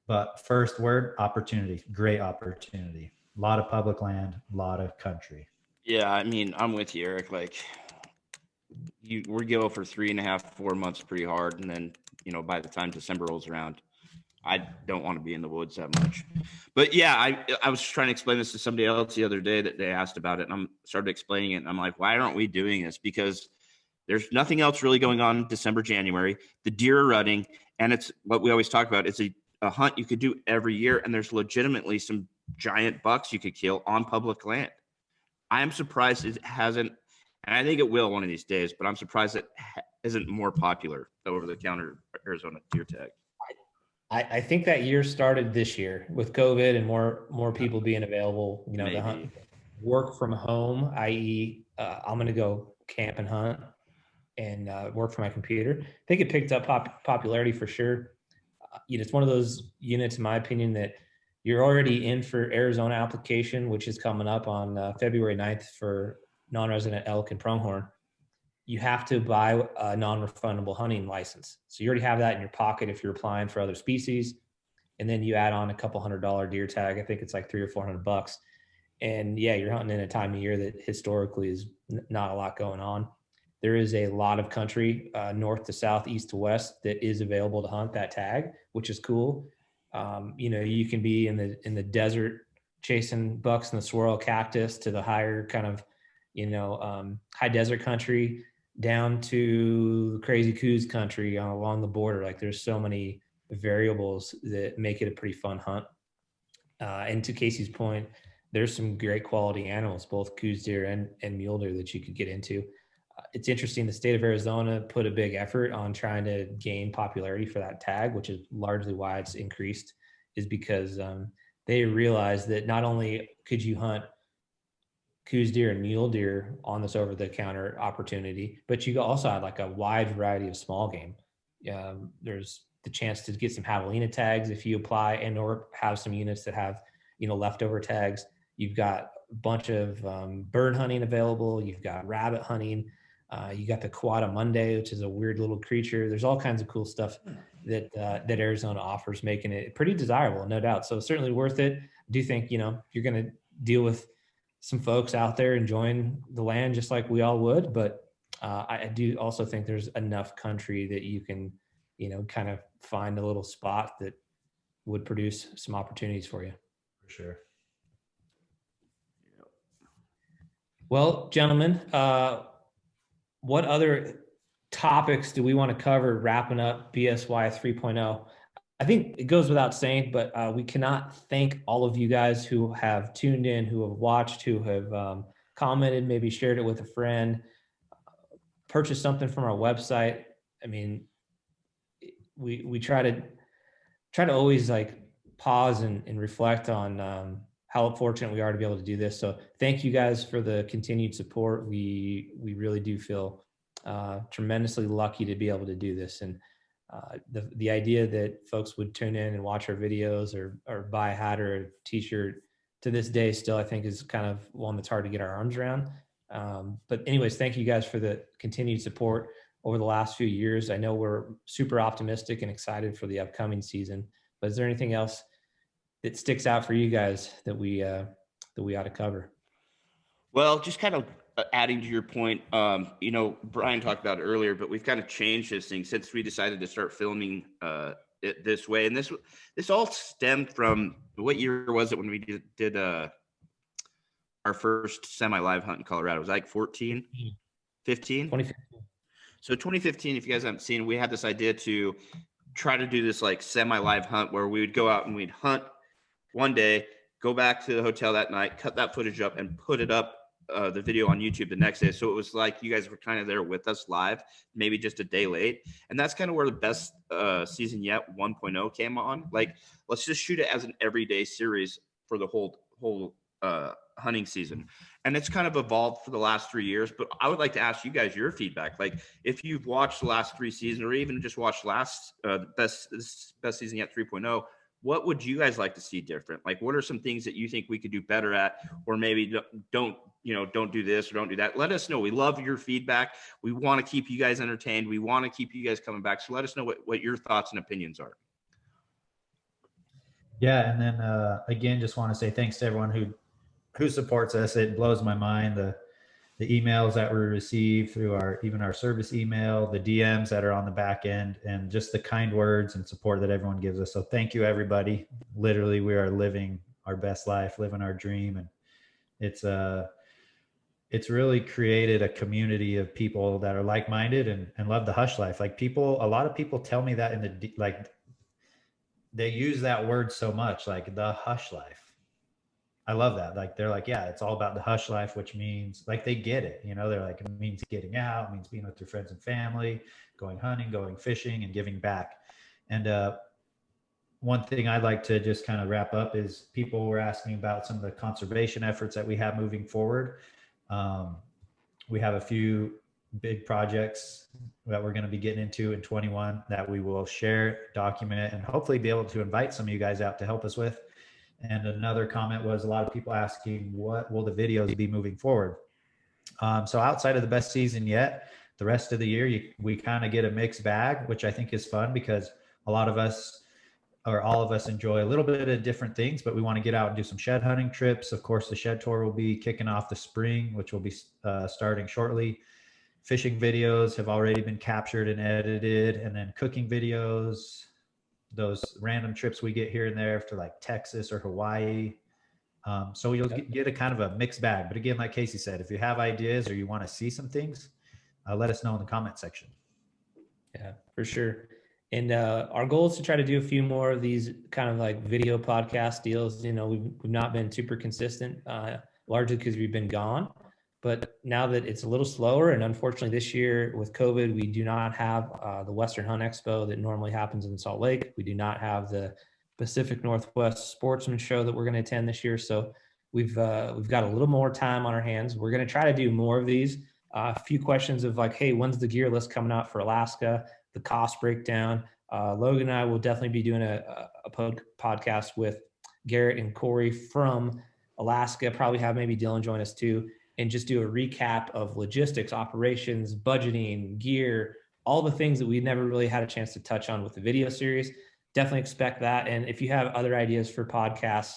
[SPEAKER 3] But first word, opportunity, great opportunity. A lot of public land, a lot of country.
[SPEAKER 1] Yeah, I mean, I'm with you, Eric. Like, we're go for 3.5, 4 months pretty hard, and then, you know, by the time December rolls around, I don't want to be in the woods that much. But yeah, I was trying to explain this to somebody else the other day that they asked about it, and I started explaining it, and I'm like, why aren't we doing this? Because there's nothing else really going on in December, January. The deer are running, and it's what we always talk about. It's a hunt you could do every year, and there's legitimately some giant bucks you could kill on public land. I am surprised it hasn't, and I think it will one of these days, but I'm surprised it isn't more popular, the over-the-counter Arizona deer tag.
[SPEAKER 2] I think that year started this year with COVID and more people being available, you know, to hunt, work from home, i.e. I'm going to go camp and hunt and work from my computer. I think it picked up popularity for sure. You know, it's one of those units, in my opinion, that you're already in for Arizona application, which is coming up on February 9th for non-resident elk and pronghorn. You have to buy a non-refundable hunting license. So you already have that in your pocket if you're applying for other species. And then you add on a couple $100 deer tag. I think it's like $300 or $400. And yeah, you're hunting in a time of year that historically is not a lot going on. There is a lot of country, north to south, east to west, that is available to hunt that tag, which is cool. You know, you can be in the desert chasing bucks in the swirl cactus to the higher kind of, you know, high desert country down to crazy coos country along the border. Like there's so many variables that make it a pretty fun hunt. And to Casey's point, there's some great quality animals, both coos deer and mule deer, that you could get into. It's interesting. The state of Arizona put a big effort on trying to gain popularity for that tag, which is largely why it's increased, is because they realized that not only could you hunt coos deer and mule deer on this over-the-counter opportunity, but you also had like a wide variety of small game. There's the chance to get some javelina tags if you apply, and or have some units that have, you know, leftover tags. You've got a bunch of bird hunting available. You've got rabbit hunting. You got the Quadamundi, which is a weird little creature. There's all kinds of cool stuff that that Arizona offers, making it pretty desirable, no doubt. So certainly worth it. I do think, you know, you're going to deal with some folks out there enjoying the land just like we all would, but I do also think there's enough country that you can, you know, kind of find a little spot that would produce some opportunities for you.
[SPEAKER 3] For sure.
[SPEAKER 2] Well, gentlemen, what other topics do we want to cover wrapping up BSY 3.0? I think it goes without saying, but we cannot thank all of you guys who have tuned in, who have watched, who have commented, maybe shared it with a friend, purchased something from our website. I mean, we try to always like pause and reflect on how fortunate we are to be able to do this. So thank you guys for the continued support. We really do feel tremendously lucky to be able to do this. And the idea that folks would tune in and watch our videos or buy a hat or a t-shirt to this day still, I think, is kind of one that's hard to get our arms around. But anyways, thank you guys for the continued support over the last few years. I know we're super optimistic and excited for the upcoming season, but is there anything else that sticks out for you guys that we ought to cover?
[SPEAKER 1] Well, just kind of adding to your point, you know, Brian talked about it earlier, but we've kind of changed this thing since we decided to start filming it this way. And this all stemmed from, what year was it when we did our first semi-live hunt in Colorado? It was like 14, 15?
[SPEAKER 2] 2015.
[SPEAKER 1] So 2015, if you guys haven't seen, we had this idea to try to do this like semi-live hunt where we would go out and we'd hunt one day, go back to the hotel that night, cut that footage up and put it up, the video on YouTube the next day. So it was like you guys were kind of there with us live, maybe just a day late. And that's kind of where the best season yet 1.0 came on. Like, let's just shoot it as an everyday series for the whole hunting season. And it's kind of evolved for the last 3 years. But I would like to ask you guys your feedback. Like, if you've watched the last 3 seasons, or even just watched last best season yet 3.0, what would you guys like to see different? Like, what are some things that you think we could do better at, or maybe don't do this or don't do that? Let us know. We love your feedback. We want to keep you guys entertained. We want to keep you guys coming back. So let us know what your thoughts and opinions are.
[SPEAKER 3] Yeah. And then again, just want to say thanks to everyone who supports us. It blows my mind, the emails that we receive through even our service email, the DMs that are on the back end, and just the kind words and support that everyone gives us. So thank you, everybody. Literally, we are living our best life, living our dream. And it's really created a community of people that are like-minded and love the hush life. Like, a lot of people tell me that they use that word so much, like the hush life. I love that. Like, they're like, yeah, it's all about the hush life, which means, like, they get it. You know, they're like, it means getting out, it means being with your friends and family, going hunting, going fishing, and giving back. And one thing I'd like to just kind of wrap up is, people were asking about some of the conservation efforts that we have moving forward. We have a few big projects that we're going to be getting into in 21 that we will share, document, and hopefully be able to invite some of you guys out to help us with. And another comment was a lot of people asking, what will the videos be moving forward? So outside of the best season yet, the rest of the year, we kind of get a mixed bag, which I think is fun, because a lot of us, or all of us, enjoy a little bit of different things, but we want to get out and do some shed hunting trips. Of course, the shed tour will be kicking off the spring, which will be starting shortly. Fishing videos have already been captured and edited, and then cooking videos, those random trips we get here and there to like Texas or Hawaii. So you'll get a kind of a mixed bag. But again, like Casey said, if you have ideas or you want to see some things, let us know in the comment section. Yeah,
[SPEAKER 2] for sure. And our goal is to try to do a few more of these kind of like video podcast deals. You know, we've not been super consistent, largely because we've been gone. But now that it's a little slower, and unfortunately this year with COVID, we do not have the Western Hunt Expo that normally happens in Salt Lake. We do not have the Pacific Northwest Sportsman Show that we're going to attend this year. So we've got a little more time on our hands. We're going to try to do more of these. A few questions of like, hey, when's the gear list coming out for Alaska? The cost breakdown. Logan and I will definitely be doing a podcast with Garrett and Corey from Alaska. Probably have maybe Dylan join us too, and just do a recap of logistics, operations, budgeting, gear, all the things that we never really had a chance to touch on with the video series. Definitely expect that. And if you have other ideas for podcasts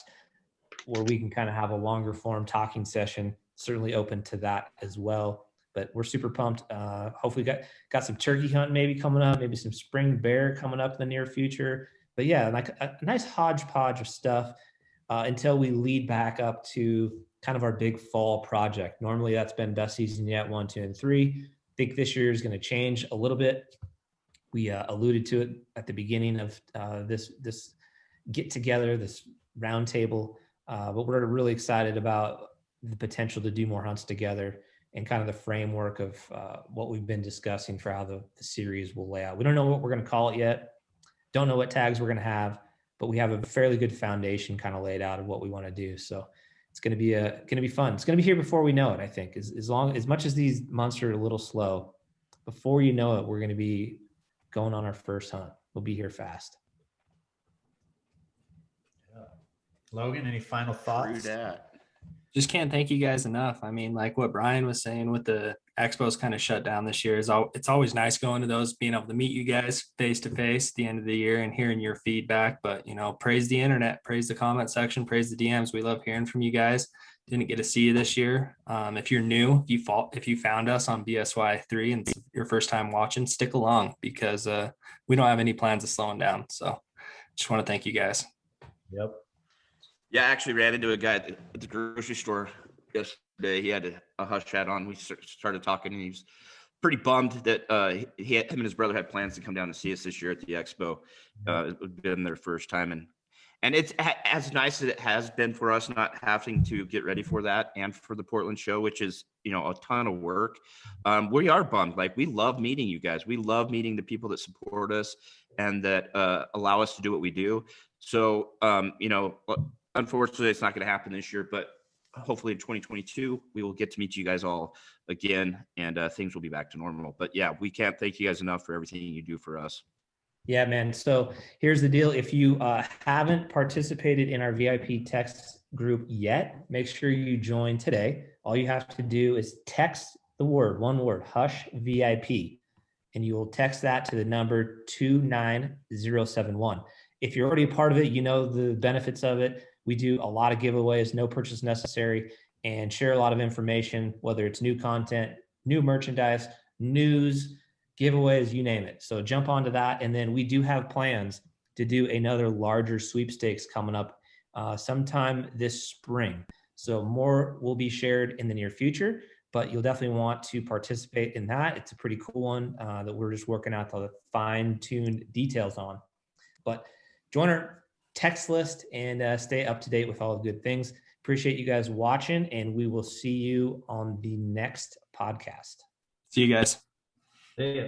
[SPEAKER 2] where we can kind of have a longer form talking session, certainly open to that as well. But we're super pumped. Hopefully got some turkey hunting maybe coming up, maybe some spring bear coming up in the near future. But yeah, like a nice hodgepodge of stuff until we lead back up to kind of our big fall project. Normally that's been best season yet 1, 2, and 3. I think this year is going to change a little bit. We alluded to it at the beginning of this get together, this roundtable, but we're really excited about the potential to do more hunts together and kind of the framework of what we've been discussing for how the series will lay out. We don't know what we're going to call it yet. Don't know what tags we're going to have, but we have a fairly good foundation kind of laid out of what we want to do. So it's going to be fun. It's going to be here before we know it. I think as much as these months are a little slow, before you know it, we're going to be going on our first hunt. We'll be here fast.
[SPEAKER 3] Logan, any final
[SPEAKER 1] True
[SPEAKER 3] thoughts?
[SPEAKER 1] that.
[SPEAKER 4] Just can't thank you guys enough. I mean, like what Brian was saying with the expos kind of shut down this year it's always nice going to those, being able to meet you guys face to face at the end of the year and hearing your feedback. But, you know, praise the internet, praise the comment section, praise the DMs. We love hearing from you guys. Didn't get to see you this year. If you're new, if you found us on BSY3 and it's your first time watching, stick along because we don't have any plans of slowing down. So just want to thank you guys.
[SPEAKER 3] Yep.
[SPEAKER 1] Yeah, I actually ran into a guy at the grocery store yesterday. He had a Hush hat on. We started talking, and he was pretty bummed that him and his brother had plans to come down and see us this year at the expo. It had been their first time, and it's as nice as it has been for us not having to get ready for that and for the Portland show, which is, you know, a ton of work. We are bummed. Like, we love meeting you guys. We love meeting the people that support us and that allow us to do what we do. So, you know, unfortunately, it's not going to happen this year, but hopefully in 2022, we will get to meet you guys all again, and things will be back to normal. But yeah, we can't thank you guys enough for everything you do for us.
[SPEAKER 2] Yeah, man. So here's the deal. If you haven't participated in our VIP text group yet, make sure you join today. All you have to do is text the word, one word, Hush VIP, and you will text that to the number 29071. If you're already a part of it, you know the benefits of it. We do a lot of giveaways, no purchase necessary, and share a lot of information, whether it's new content, new merchandise, news, giveaways, you name it. So jump onto that. And then we do have plans to do another larger sweepstakes coming up sometime this spring. So more will be shared in the near future, but you'll definitely want to participate in that. It's a pretty cool one that we're just working out the fine-tuned details on. But join our text list and stay up to date with all the good things. Appreciate you guys watching, and we will see you on the next podcast.
[SPEAKER 4] See you guys.
[SPEAKER 3] See ya.